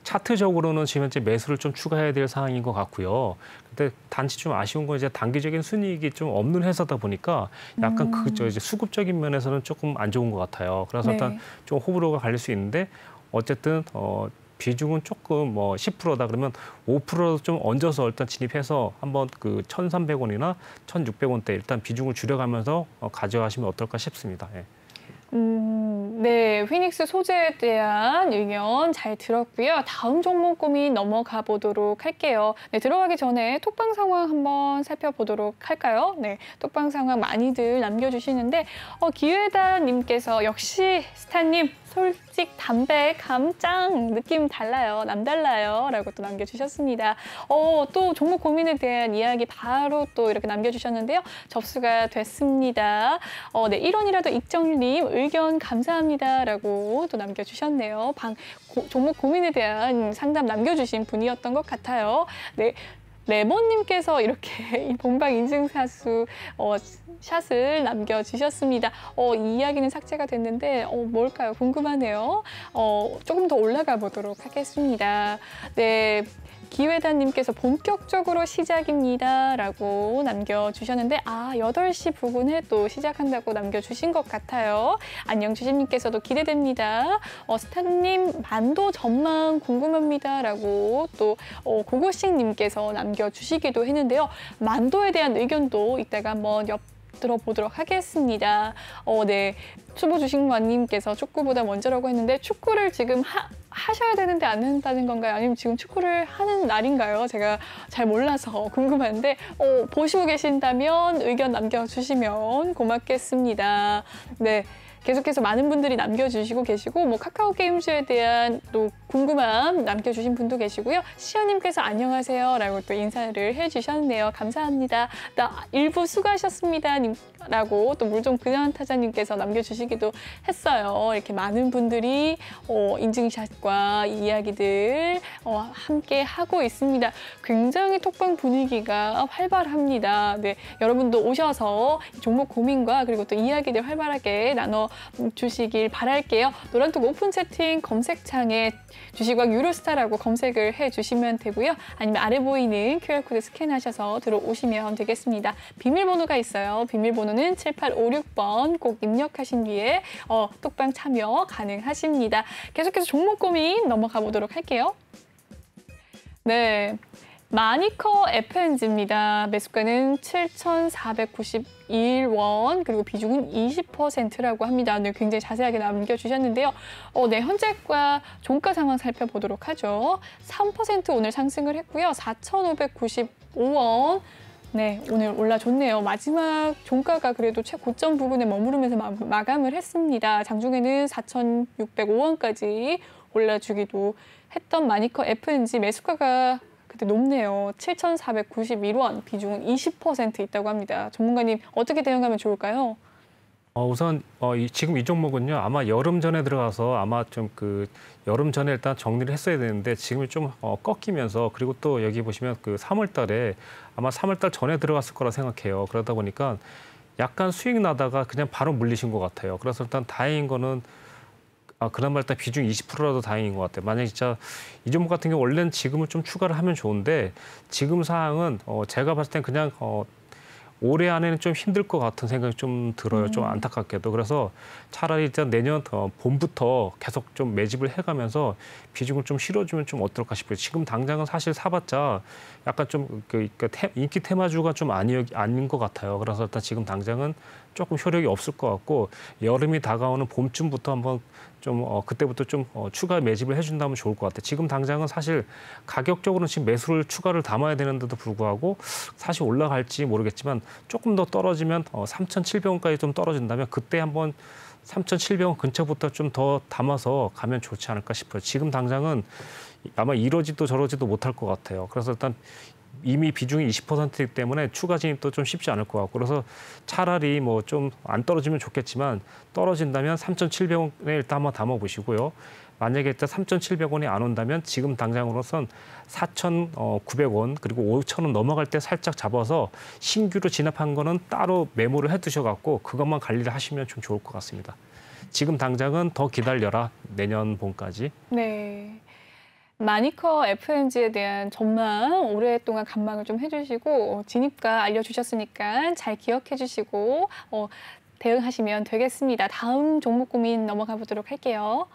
차트적으로는 지금 현재 매수를 좀 추가해야 될 상황인 것 같고요. 근데 단지 좀 아쉬운 건 이제 단기적인 순이익이 좀 없는 회사다 보니까 약간 이제 수급적인 면에서는 조금 안 좋은 것 같아요. 그래서 일단 좀 호불호가 갈릴 수 있는데 어쨌든 비중은 조금 10%다 그러면 5% 좀 얹어서 일단 진입해서 한번 1,300원이나 1,600원대 일단 비중을 줄여가면서 가져가시면 어떨까 싶습니다. 예. 네, 휘닉스 소재에 대한 의견 잘 들었고요. 다음 종목 고민 넘어가 보도록 할게요. 네, 들어가기 전에 톡방 상황 한번 살펴보도록 할까요? 네, 톡방 상황 많이들 남겨주시는데 기회다님께서 역시 스타님 솔직 담백함 짱 느낌 달라요. 남달라요. 라고 또 남겨주셨습니다. 또 종목 고민에 대한 이야기 바로 또 이렇게 남겨주셨는데요. 접수가 됐습니다. 네, 1원이라도 익정님 의견 감사합니다. 라고 또 남겨주셨네요. 종목 고민에 대한 상담 남겨주신 분이었던 것 같아요. 네. 레몬님께서 이렇게 본방 인증사수 샷을 남겨주셨습니다. 이 이야기는 삭제가 됐는데 뭘까요? 궁금하네요. 조금 더 올라가 보도록 하겠습니다. 네. 기회단님께서 본격적으로 시작입니다. 라고 남겨주셨는데 8시 부근에 또 시작한다고 남겨주신 것 같아요. 안녕 주심님께서도 기대됩니다. 스타님 만도 전망 궁금합니다. 라고 또 고고식님께서 남겨주시기도 했는데요. 만도에 대한 의견도 이따가 한번 들어보도록 하겠습니다. 네. 초보 주식만님께서 축구보다 먼저라고 했는데 축구를 지금 하셔야 되는데 안 한다는 건가요? 아니면 지금 축구를 하는 날인가요? 제가 잘 몰라서 궁금한데 보시고 계신다면 의견 남겨주시면 고맙겠습니다. 네. 계속해서 많은 분들이 남겨주시고 계시고 카카오 게임즈에 대한 또 궁금함 남겨주신 분도 계시고요. 시연님께서 안녕하세요 라고 또 인사를 해주셨네요. 감사합니다. 일부 수고하셨습니다 라고 또 물좀 그냥 타자님께서 남겨주시기도 했어요. 이렇게 많은 분들이 인증샷과 이야기들 함께 하고 있습니다. 굉장히 톡방 분위기가 활발합니다. 네, 여러분도 오셔서 종목 고민과 그리고 또 이야기들 활발하게 나눠주시길 바랄게요. 노란톡 오픈 채팅 검색창에 주식왕 유로스타라고 검색을 해주시면 되고요. 아니면 아래 보이는 QR코드 스캔하셔서 들어오시면 되겠습니다. 비밀번호가 있어요. 비밀번호는 7856번 꼭 입력하신 뒤에 톡방 참여 가능하십니다. 계속해서 종목 고민 넘어가 보도록 할게요. 네. 마니커 FNG입니다. 매수가는 7,491원, 그리고 비중은 20%라고 합니다. 네, 굉장히 자세하게 남겨주셨는데요. 네, 현재가 종가 상황 살펴보도록 하죠. 3% 오늘 상승을 했고요. 4,595원. 네, 오늘 올라줬네요. 마지막 종가가 그래도 최고점 부분에 머무르면서 마감을 했습니다. 장중에는 4,605원까지 올라주기도 했던 마니커 FNG 매수가가 그때 높네요. 7,491원, 비중은 20% 있다고 합니다. 전문가님, 어떻게 대응하면 좋을까요? 우선 지금 이 종목은요, 아마 여름 전에 들어가서 아마 좀 여름 전에 일단 정리를 했어야 되는데 지금이 좀 꺾이면서, 그리고 또 여기 보시면 3월 달에 아마 3월 달 전에 들어갔을 거라 생각해요. 그러다 보니까 약간 수익 나다가 그냥 바로 물리신 것 같아요. 그래서 일단 다행인 거는 그나마 일단 비중 20%라도 다행인 것 같아요. 만약에 진짜 이 종목 같은 경우 원래는 지금은 좀 추가를 하면 좋은데, 지금 상황은 제가 봤을 땐 그냥 올해 안에는 좀 힘들 것 같은 생각이 좀 들어요. 좀 안타깝게도. 그래서 차라리 일단 내년 봄부터 계속 좀 매집을 해가면서 비중을 좀 실어주면 좀 어떨까 싶어요. 지금 당장은 사실 사봤자 약간 좀 인기 테마주가 좀 아닌 것 같아요. 그래서 일단 지금 당장은 조금 효력이 없을 것 같고, 여름이 다가오는 봄쯤부터 한번 좀 그때부터 좀 추가 매집을 해준다면 좋을 것 같아요. 지금 당장은 사실 가격적으로는 지금 매수를 추가를 담아야 되는데도 불구하고 사실 올라갈지 모르겠지만 조금 더 떨어지면 3,700원까지 좀 떨어진다면 그때 한번 3,700원 근처부터 좀 더 담아서 가면 좋지 않을까 싶어요. 지금 당장은 아마 이러지도 저러지도 못할 것 같아요. 그래서 일단 이미 비중이 20%이기 때문에 추가 진입도 좀 쉽지 않을 것 같고, 그래서 차라리 뭐 좀 안 떨어지면 좋겠지만 떨어진다면 3,700원에 일단 한번 담아보시고요. 만약에 일단 3,700원이 안 온다면 지금 당장으로선 4,900원 그리고 5,000원 넘어갈 때 살짝 잡아서 신규로 진입한 거는 따로 메모를 해두셔갖고 그것만 관리를 하시면 좀 좋을 것 같습니다. 지금 당장은 더 기다려라, 내년 봄까지. 네. 마니커 FNG에 대한 전망 오랫동안 관망을 좀 해주시고 진입가 알려주셨으니까 잘 기억해 주시고 대응하시면 되겠습니다. 다음 종목 고민 넘어가 보도록 할게요.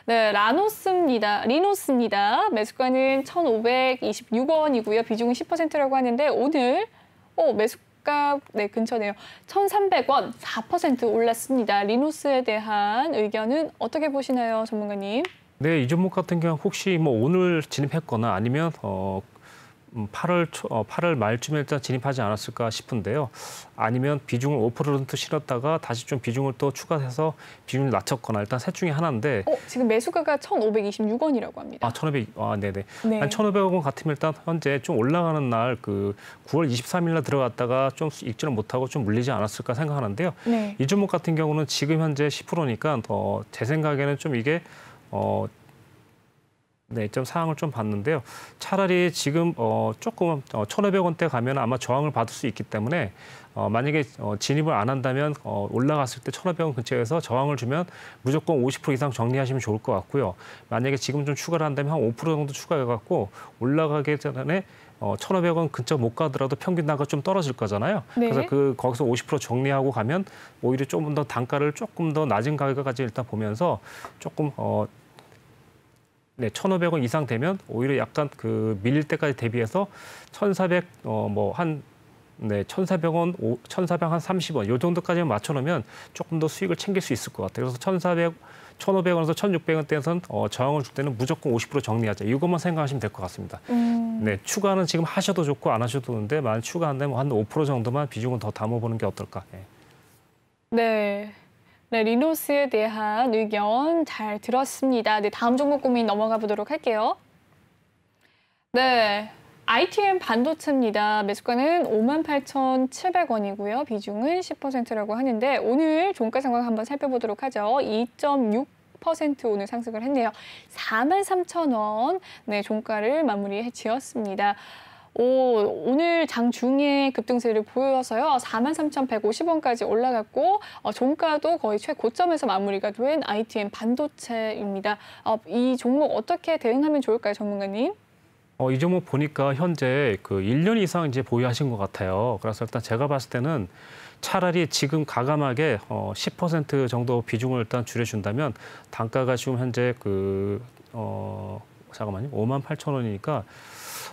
네, 리노스입니다. 매수가는 1,526원이고요. 비중은 10%라고 하는데 오늘 매수가 근처네요. 1,300원, 4% 올랐습니다. 리노스에 대한 의견은 어떻게 보시나요, 전문가님? 네, 이 종목 같은 경우 혹시 뭐 오늘 진입했거나 아니면 8월 말쯤에 일단 진입하지 않았을까 싶은데요. 아니면 비중을 5% 실었다가 다시 좀 비중을 또 추가해서 비중을 낮췄거나, 일단 셋 중에 하나인데. 지금 매수가가 1,526원이라고 합니다. 1,500, 네네. 네. 한 1,500원 같으면 일단 현재 좀 올라가는 날 9월 23일 날 들어갔다가 좀 익지는 못하고 좀 물리지 않았을까 생각하는데요. 네. 이 종목 같은 경우는 지금 현재 10%니까 제 생각에는 좀 이게 네, 좀 상황을 좀 봤는데요. 차라리 지금 조금 1,500원대 가면 아마 저항을 받을 수 있기 때문에 만약에 진입을 안 한다면 올라갔을 때 1,500원 근처에서 저항을 주면 무조건 50% 이상 정리하시면 좋을 것 같고요. 만약에 지금 좀 추가를 한다면 한 5% 정도 추가해갖고 올라가기 전에 1,500원 근처 못 가더라도 평균 단가 좀 떨어질 거잖아요. 네. 그래서 거기서 50% 정리하고 가면 오히려 조금 더 단가를 조금 더 낮은 가격까지 일단 보면서 조금 네, 1,500원 이상 되면 오히려 약간 밀릴 때까지 대비해서 1,400 네, 1,400원, 1,430원 요 정도까지만 맞춰놓으면 조금 더 수익을 챙길 수 있을 것 같아요. 그래서 1,500원에서 1,600원대에선 저항을 줄 때는 무조건 50% 정리하자. 이것만 생각하시면 될 것 같습니다. 네, 추가는 지금 하셔도 좋고 안 하셔도 좋은데 만약 추가한다면 한 5% 정도만 비중은 더 담아보는 게 어떨까. 네. 네, 리노스에 대한 의견 잘 들었습니다. 네, 다음 종목 고민 넘어가 보도록 할게요. 네, ITM 반도체입니다. 매수가는 58,700원이고요. 비중은 10%라고 하는데 오늘 종가 상황 한번 살펴보도록 하죠. 2.6% 오늘 상승을 했네요. 43,000원 네, 종가를 마무리해 지었습니다. 오늘 장중에 급등세를 보여서요. 43,150원까지 올라갔고 종가도 거의 최고점에서 마무리가 된 ITM 반도체입니다. 이 종목 어떻게 대응하면 좋을까요, 전문가님? 이 종목 보니까 현재 그 1년 이상 이제 보유하신 것 같아요. 그래서 일단 제가 봤을 때는 차라리 지금 가감하게 10% 정도 비중을 일단 줄여준다면 단가가 지금 현재 잠깐만요. 58,000원이니까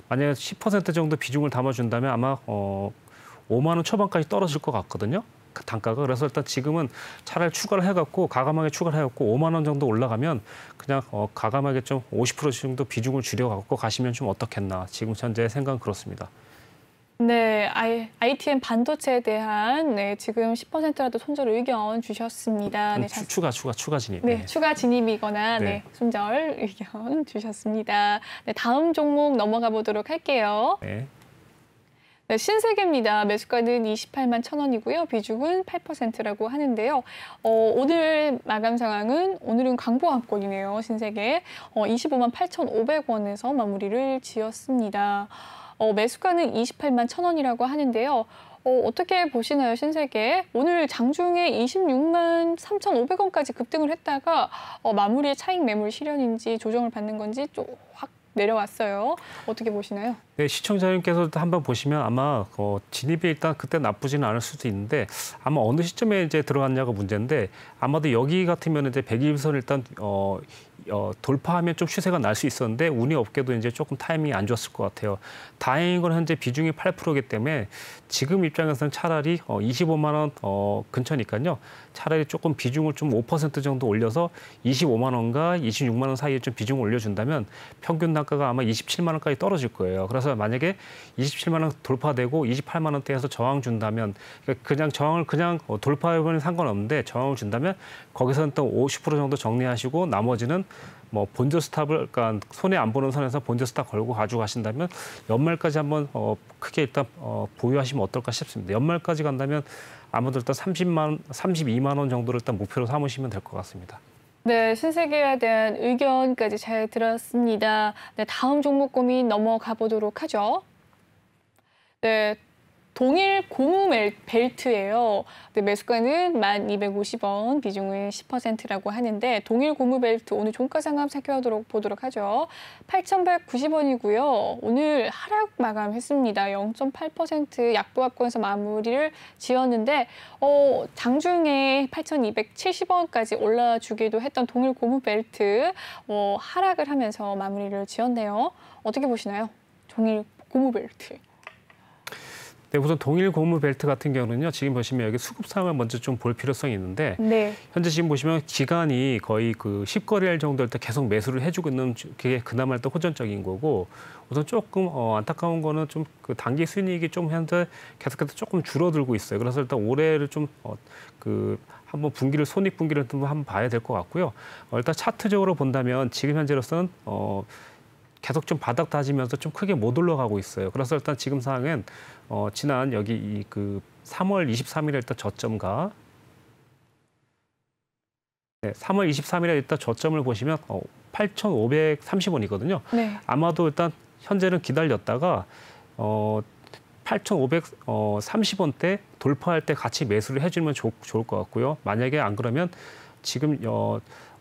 만약에 10% 정도 비중을 담아준다면 아마 5만 원 초반까지 떨어질 것 같거든요. 그 단가가. 그래서 일단 지금은 차라리 추가를 해갖고 가감하게 추가를 해갖고 5만 원 정도 올라가면 그냥 가감하게 좀 50% 정도 비중을 줄여갖고 가시면 좀 어떻겠나. 지금 현재 생각은 그렇습니다. 네, ITM 반도체에 대한 지금 10%라도 손절 의견 주셨습니다. 네, 추가 진입. 네, 추가 진입이거나 손절 의견 주셨습니다. 네, 다음 종목 넘어가 보도록 할게요. 네. 네, 신세계입니다. 매수가는 28만 1,000원이고요. 비중은 8%라고 하는데요. 오늘 마감 상황은 오늘은 강보합권이네요. 신세계 25만 8,500원에서 마무리를 지었습니다. 매수가는 28만 1,000원이라고 하는데요. 어떻게 보시나요, 신세계? 오늘 장중에 26만 3,500원까지 급등을 했다가 마무리의 차익 매물 실현인지 조정을 받는 건지 좀 확 내려왔어요. 어떻게 보시나요? 네, 시청자님께서도 한번 보시면 아마 진입이 일단 그때 나쁘지는 않을 수도 있는데 아마 어느 시점에 이제 들어갔냐가 문제인데 아마도 여기 같으면 이제 120선 일단 돌파하면 좀 추세가 날 수 있었는데 운이 없게도 이제 조금 타이밍이 안 좋았을 것 같아요. 다행인 건 현재 비중이 8%이기 때문에 지금 입장에서는 차라리 25만 원 근처니까요. 차라리 조금 비중을 좀 5% 정도 올려서 25만 원과 26만 원 사이에 좀 비중을 올려준다면 평균 단가가 아마 27만 원까지 떨어질 거예요. 그래서 만약에 27만 원 돌파되고 28만 원대에서 저항 준다면 그냥 저항을 돌파해보면 상관없는데 저항을 준다면 거기서는 또 50% 정도 정리하시고 나머지는 뭐 본저 스탑을 그러니까 손해 안 보는 선에서 본저 스탑 걸고 가져가신다면 연말까지 한번 크게 일단 보유하시면 어떨까 싶습니다. 연말까지 간다면 아마도 일단 32만 원 정도를 일단 목표로 삼으시면 될 것 같습니다. 네, 신세계에 대한 의견까지 잘 들었습니다. 네, 다음 종목 고민 넘어가 보도록 하죠. 네. 동일 고무 벨트예요. 네, 매수가는 1,250원, 비중은 10%라고 하는데 동일 고무 벨트 오늘 종가 상황 살펴보도록 하죠. 8,190원이고요. 오늘 하락 마감했습니다. 0.8% 약보합권에서 마무리를 지었는데 장중에 8,270원까지 올라주기도 했던 동일 고무 벨트 하락을 하면서 마무리를 지었네요. 어떻게 보시나요? 동일 고무 벨트. 네, 우선 동일 고무 벨트 같은 경우는요. 지금 보시면 여기 수급상을 먼저 좀 볼 필요성이 있는데 현재 지금 보시면 기간이 거의 그 10거래일 정도일 때 계속 매수를 해주고 있는 게 그나마 또 호전적인 거고 우선 조금 안타까운 거는 좀 그 단기 순이익이 좀 현재 계속해서 조금 줄어들고 있어요. 그래서 일단 올해를 좀 한번 손익 분기를 한번 봐야 될 것 같고요. 일단 차트적으로 본다면 지금 현재로서는 계속 좀 바닥 다지면서 좀 크게 못 올라가고 있어요. 그래서 일단 지금 상황은 지난 여기 3월 23일에 일단 저점과 3월 23일에 일단 저점을 보시면 8,530원이거든요. 네. 아마도 일단 현재는 기다렸다가 8,530원대 돌파할 때 같이 매수를 해주면 좋을 것 같고요. 만약에 안 그러면 지금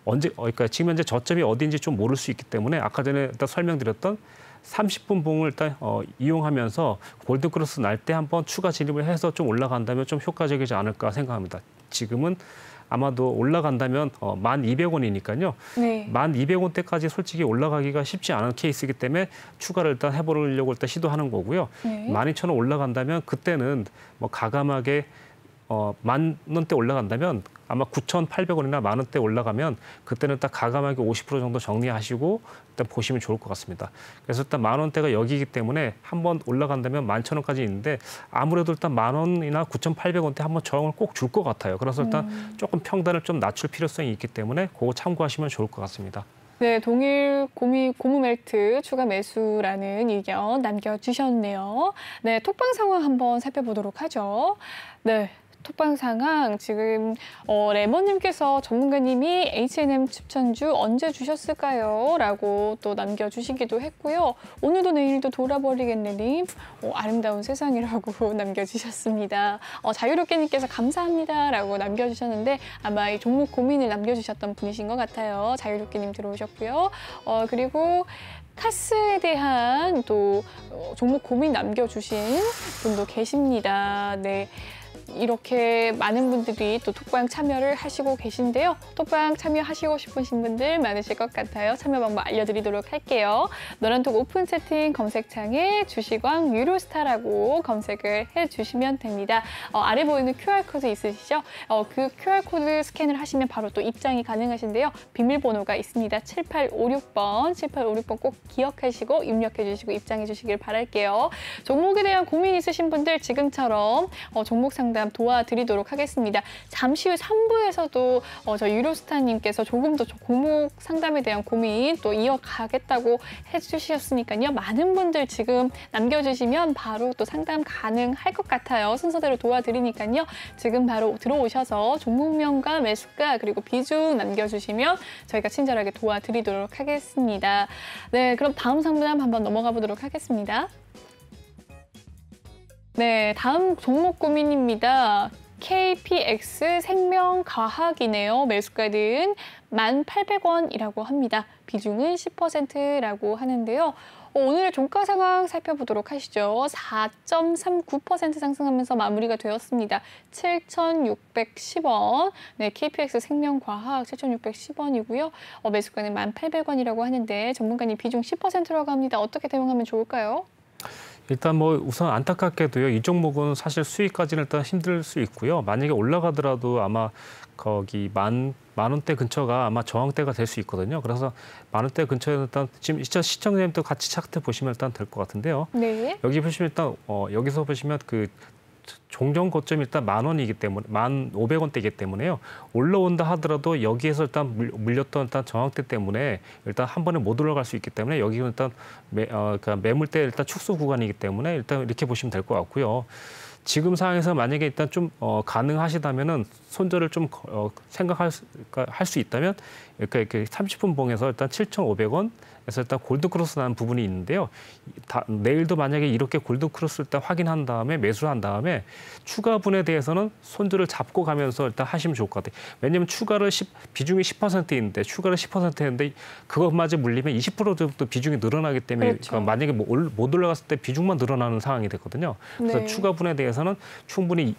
그러니까 지금 현재 저점이 어디인지 좀 모를 수 있기 때문에 아까 전에 일단 설명드렸던 30분 봉을 일단 이용하면서 골든크로스 날 때 한번 추가 진입을 해서 좀 올라간다면 좀 효과적이지 않을까 생각합니다. 지금은 아마도 올라간다면 1,200원이니까요. 네. 1,200원대까지 솔직히 올라가기가 쉽지 않은 케이스이기 때문에 추가를 일단 해보려고 일단 시도하는 거고요. 네. 12,000원 올라간다면 그때는 뭐 가감하게 10,000원대 올라간다면 아마 9,800원이나 10,000원대 올라가면 그때는 딱 가감하게 50% 정도 정리하시고 일단 보시면 좋을 것 같습니다. 그래서 일단 10,000원대가 여기이기 때문에 한번 올라간다면 11,000원까지 있는데 아무래도 일단 10,000원이나 9,800원대 한번 저항을 꼭 줄 것 같아요. 그래서 일단 조금 평단을 좀 낮출 필요성이 있기 때문에 그거 참고하시면 좋을 것 같습니다. 네, 동일 고무 벨트 추가 매수라는 의견 남겨주셨네요. 네, 톡방 상황 한번 살펴보도록 하죠. 네. 톡방 상황 지금 레몬님께서 전문가님이 H&M 추천주 언제 주셨을까요? 라고 또 남겨주시기도 했고요. 오늘도 내일도 돌아버리겠네님 아름다운 세상이라고 남겨주셨습니다. 자유롭게님께서 감사합니다 라고 남겨주셨는데 아마 이 종목 고민을 남겨주셨던 분이신 것 같아요. 자유롭게님 들어오셨고요. 그리고 카스에 대한 또 종목 고민 남겨주신 분도 계십니다. 네. 이렇게 많은 분들이 또 톡방 참여를 하시고 계신데요. 톡방 참여하시고 싶으신 분들 많으실 것 같아요. 참여 방법 알려드리도록 할게요. 노란톡 오픈 채팅 검색창에 주식왕 유로스타라고 검색을 해주시면 됩니다. 아래 보이는 QR코드 있으시죠? 그 QR코드 스캔을 하시면 바로 또 입장이 가능하신데요. 비밀번호가 있습니다. 7856번, 7856번 꼭 기억하시고 입력해 주시고 입장해 주시길 바랄게요. 종목에 대한 고민 있으신 분들 지금처럼 종목 상담 도와드리도록 하겠습니다. 잠시 후 3부에서도 저 유로스타님께서 조금 더 종목 상담에 대한 고민 또 이어가겠다고 해주셨으니까요. 많은 분들 지금 남겨주시면 바로 또 상담 가능할 것 같아요. 순서대로 도와드리니까요. 지금 바로 들어오셔서 종목명과 매수가 그리고 비중 남겨주시면 저희가 친절하게 도와드리도록 하겠습니다. 네, 그럼 다음 상담 한번 넘어가 보도록 하겠습니다. 네, 다음 종목 고민입니다. KPX 생명과학이네요. 매수가는 1,800원이라고 합니다. 비중은 10%라고 하는데요. 오늘의 종가 상황 살펴보도록 하시죠. 4.39% 상승하면서 마무리가 되었습니다. 7,610원. 네, KPX 생명과학 7,610원이고요. 매수가는 1,800원이라고 하는데 전문가님 비중 10%라고 합니다. 어떻게 대응하면 좋을까요? 일단 뭐 우선 안타깝게도요. 이 종목은 사실 수익까지는 일단 힘들 수 있고요. 만약에 올라가더라도 아마 거기 만 원대 근처가 아마 저항대가 될 수 있거든요. 그래서 만 원대 근처에 일단 지금 시청자님도 같이 차트 보시면 일단 될 것 같은데요. 네. 여기 보시면 일단 여기서 보시면 그 종전 고점이 일단 10,000원이기 때문에 1,500원대이기 때문에요. 올라온다 하더라도 여기에서 일단 물렸던 일단 저항대 때문에 일단 한 번에 못 올라갈 수 있기 때문에 여기는 일단 그러니까 매물대 일단 축소 구간이기 때문에 일단 이렇게 보시면 될 것 같고요. 지금 상황에서 만약에 일단 좀 가능하시다면은 손절을 좀 생각할 수 있다면 이렇게 30분 봉에서 일단 7,500원 에서 일단 골드크로스 나는 부분이 있는데요. 내일도 만약에 이렇게 골드크로스 일단 확인한 다음에 매수를 한 다음에 추가분에 대해서는 손절을 잡고 가면서 일단 하시면 좋을 것 같아요. 왜냐하면 비중이 10%인데 추가를 10%인데 그것마저 물리면 20% 정도 비중이 늘어나기 때문에 그렇죠. 그러니까 만약에 못 올라갔을 때 비중만 늘어나는 상황이 되거든요. 그래서 네. 추가분에 대해서는 충분히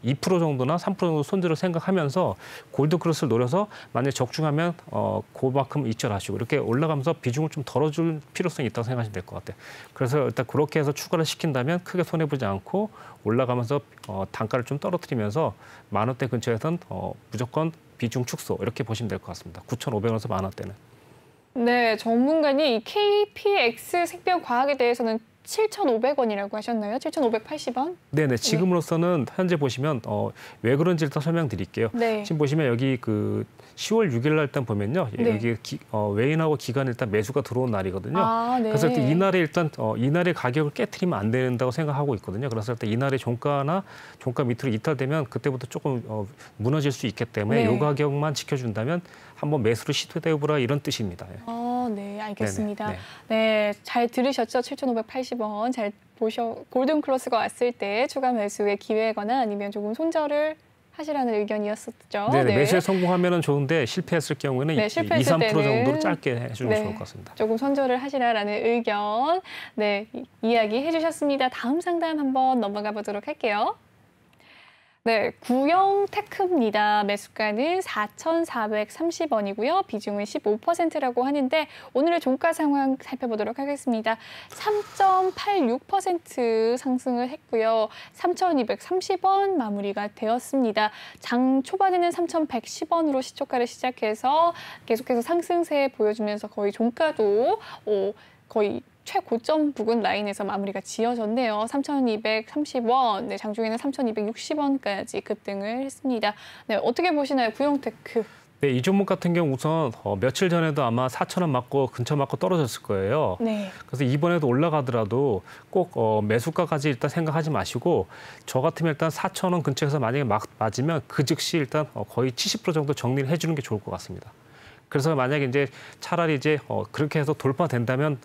2% 정도나 3% 정도 손절을 생각하면서 골드크로스를 노려서 만약에 적중하면 그만큼 이철하시고 이렇게 올라가면서 비중을 좀 덜어줄 필요성이 있다고 생각하시면 될 것 같아요. 그래서 일단 그렇게 해서 추가를 시킨다면 크게 손해보지 않고 올라가면서 단가를 좀 떨어뜨리면서 10,000원대 근처에서는 무조건 비중 축소 이렇게 보시면 될 것 같습니다. 9,500원에서 10,000원대는. 네, 전문가님 이 KPX 생명과학에 대해서는 7,500원이라고 하셨나요? 7,580원? 네네. 지금으로서는 현재 보시면 왜 그런지 일단 설명드릴게요. 네. 지금 보시면 여기 그 10월 6일 날 일단 보면요. 네. 여기 외인하고 기관 일단 매수가 들어온 날이거든요. 아, 네. 그래서 일단 이날의 가격을 깨트리면 안 된다고 생각하고 있거든요. 그래서 일단 이날의 종가 밑으로 이탈되면 그때부터 조금 무너질 수 있기 때문에 네. 이 가격만 지켜준다면 한번 매수를 시도해보라 이런 뜻입니다. 네, 알겠습니다. 네네. 네, 잘 들으셨죠? 7,580원 잘 골든크로스가 왔을 때 추가 매수의 기회거나 아니면 조금 손절을 하시라는 의견이었었죠. 네, 네. 매수에 성공하면은 좋은데 실패했을 경우에는 네, 2, 실패했을 3% 때는 정도로 짧게 해주면 네, 좋을 것 같습니다. 조금 손절을 하시라라는 의견 이야기해 주셨습니다. 다음 상담 한번 넘어가 보도록 할게요. 네, 구형 테크입니다. 매수가는 4,430원이고요. 비중은 15%라고 하는데 오늘의 종가 상황 살펴보도록 하겠습니다. 3.86% 상승을 했고요. 3,230원 마무리가 되었습니다. 장 초반에는 3,110원으로 시초가를 시작해서 계속해서 상승세 보여주면서 거의 종가도 거의 최고점 부근 라인에서 마무리가 지어졌네요. 3,230원, 네, 장중에는 3,260원까지 급등을 했습니다. 네, 어떻게 보시나요, 구형테크? 네, 이 종목 같은 경우 우선 며칠 전에도 아마 4,000원 맞고 근처 맞고 떨어졌을 거예요. 네. 그래서 이번에도 올라가더라도 꼭 매수가까지 일단 생각하지 마시고 저 같으면 일단 4,000원 근처에서 만약에 맞으면 그 즉시 일단 거의 70% 정도 정리를 해주는 게 좋을 것 같습니다. 그래서 만약에 이제 차라리 이제 그렇게 해서 돌파된다면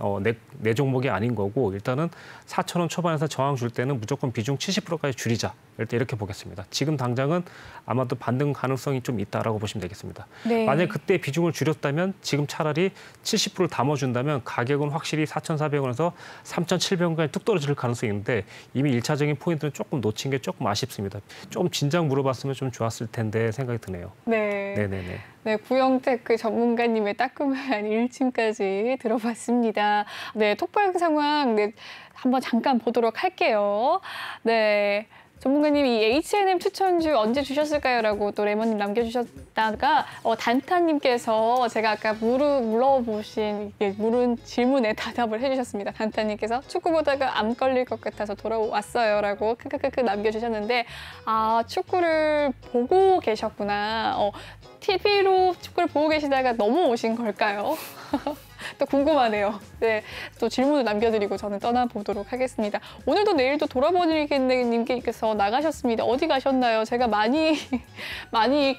내 종목이 아닌 거고 일단은 4,000원 초반에서 저항 줄 때는 무조건 비중 70%까지 줄이자. 일단 이렇게 보겠습니다. 지금 당장은 아마도 반등 가능성이 좀 있다라고 보시면 되겠습니다. 네. 만약 그때 비중을 줄였다면 지금 차라리 70%를 담아준다면 가격은 확실히 4,400원에서 3,700원까지 뚝 떨어질 가능성이 있는데 이미 1차적인 포인트는 조금 놓친 게 조금 아쉽습니다. 좀 진작 물어봤으면 좀 좋았을 텐데 생각이 드네요. 네. 네네네. 네, 구형테크 전문가님의 따끔한 일침까지 들어봤습니다. 네, 톡방 상황 한번 잠깐 보도록 할게요. 네. 전문가님이 H&M 추천주 언제 주셨을까요? 라고 또 레몬님 남겨주셨다가 단타님께서 제가 아까 물어보신 물은 질문에 답을 해주셨습니다. 단타님께서 축구 보다가 암 걸릴 것 같아서 돌아왔어요. 라고 크크크크 남겨주셨는데 축구를 보고 계셨구나. TV로 축구를 보고 계시다가 넘어오신 걸까요? 또 궁금하네요. 네, 또 질문을 남겨드리고 저는 떠나보도록 하겠습니다. 오늘도 내일도 돌아보니님께서 나가셨습니다. 어디 가셨나요? 제가 많이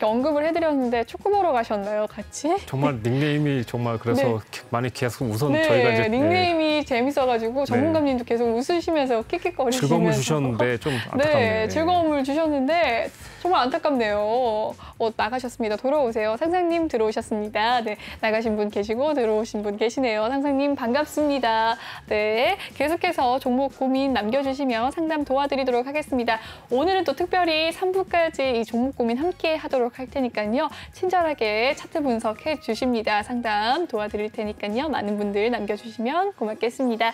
언급을 해드렸는데 축구 보러 가셨나요? 같이? 정말 닉네임이 정말 그래서 네. 많이 계속 우선 네, 저희가 이제 닉네임이 재밌어가지고 전문가님도 계속 웃으시면서 킥킥거리시면서 즐거움을 주셨는데 좀 안타깝네요. 네, 즐거움을 주셨는데 정말 안타깝네요. 나가셨습니다. 돌아오세요. 상상님 들어오셨습니다. 네, 나가신 분 계시고 들어오신 분 계시네요. 상상님 반갑습니다. 네, 계속해서 종목 고민 남겨주시면 상담 도와드리도록 하겠습니다. 오늘은 또 특별히 3부까지 이 종목 고민 함께 하도록 할 테니까요. 친절하게 차트 분석해 주십니다. 상담 도와드릴 테니까요. 많은 분들 남겨주시면 고맙겠습니다.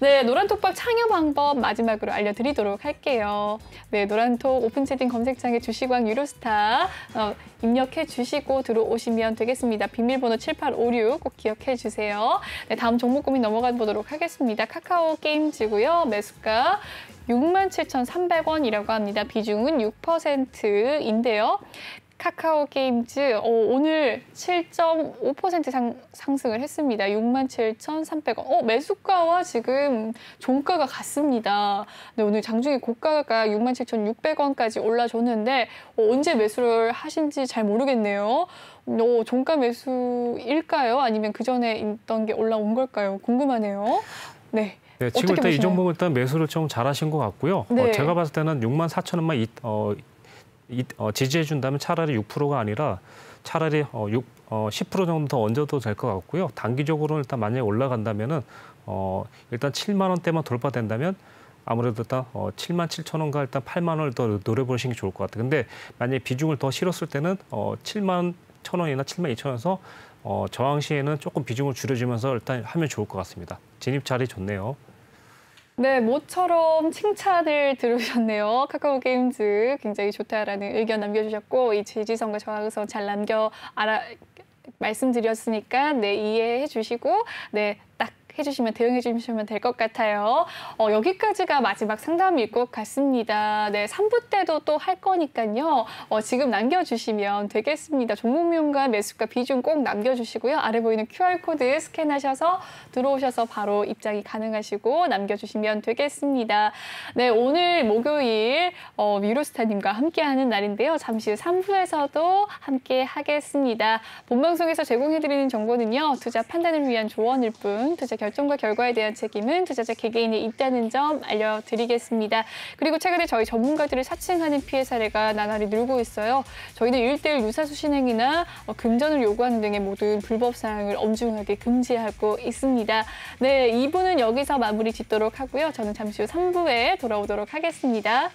네, 노란톡박 참여 방법 마지막으로 알려드리도록 할게요. 네, 노란톡 오픈 채팅 검색창에 주식왕 유로스타 입력해 주시고 들어오시면 되겠습니다. 비밀번호 7856 꼭 기억해 주세요. 네, 다음 종목 고민 넘어가 보도록 하겠습니다. 카카오 게임즈고요. 매수가 67,300원이라고 합니다. 비중은 6%인데요. 카카오 게임즈 오늘 7.5% 상승을 했습니다. 67,300원. 매수가와 지금 종가가 같습니다. 네, 오늘 장중에 고가가 67,600원까지 올라줬는데 언제 매수를 하신지 잘 모르겠네요. 종가 매수일까요? 아니면 그 전에 있던 게 올라온 걸까요? 궁금하네요. 네. 네, 지금 일단 이 종목은 일단 매수를 좀 잘하신 것 같고요. 네. 제가 봤을 때는 64,000원만 지지해 준다면 차라리 6%가 아니라 차라리 10% 정도 더 얹어도 될 것 같고요. 단기적으로는 일단 만약에 올라간다면은 일단 7만 원대만 돌파된다면 아무래도 일단 77,000원과 일단 8만 원을 더 노려보시는 게 좋을 것 같아요. 근데 만약에 비중을 더 실었을 때는 7만 1,000원이나 7만 2,000원에서 저항 시에는 조금 비중을 줄여주면서 일단 하면 좋을 것 같습니다. 진입 자리 좋네요. 네, 모처럼 칭찬을 들으셨네요. 카카오 게임즈 굉장히 좋다라는 의견 남겨주셨고 이 지지선과 저항선 잘 말씀드렸으니까 네, 이해해 주시고 네, 딱 해주시면 대응해 주시면 될 것 같아요. 여기까지가 마지막 상담일 것 같습니다. 네, 3부 때도 또 할 거니까요. 지금 남겨주시면 되겠습니다. 종목명과 매수가 비중 꼭 남겨주시고요. 아래 보이는 QR코드 스캔하셔서 들어오셔서 바로 입장이 가능하시고 남겨주시면 되겠습니다. 네, 오늘 목요일 유로스타님과 함께하는 날인데요. 잠시 후 3부에서도 함께 하겠습니다. 본방송에서 제공해드리는 정보는요. 투자 판단을 위한 조언일 뿐 투자 결정과 결과에 대한 책임은 투자자 개개인에 있다는 점 알려드리겠습니다. 그리고 최근에 저희 전문가들을 사칭하는 피해 사례가 나날이 늘고 있어요. 저희는 1:1 유사수 신행이나 금전을 요구하는 등의 모든 불법 사항을 엄중하게 금지하고 있습니다. 네, 2부는 여기서 마무리 짓도록 하고요. 저는 잠시 후 3부에 돌아오도록 하겠습니다.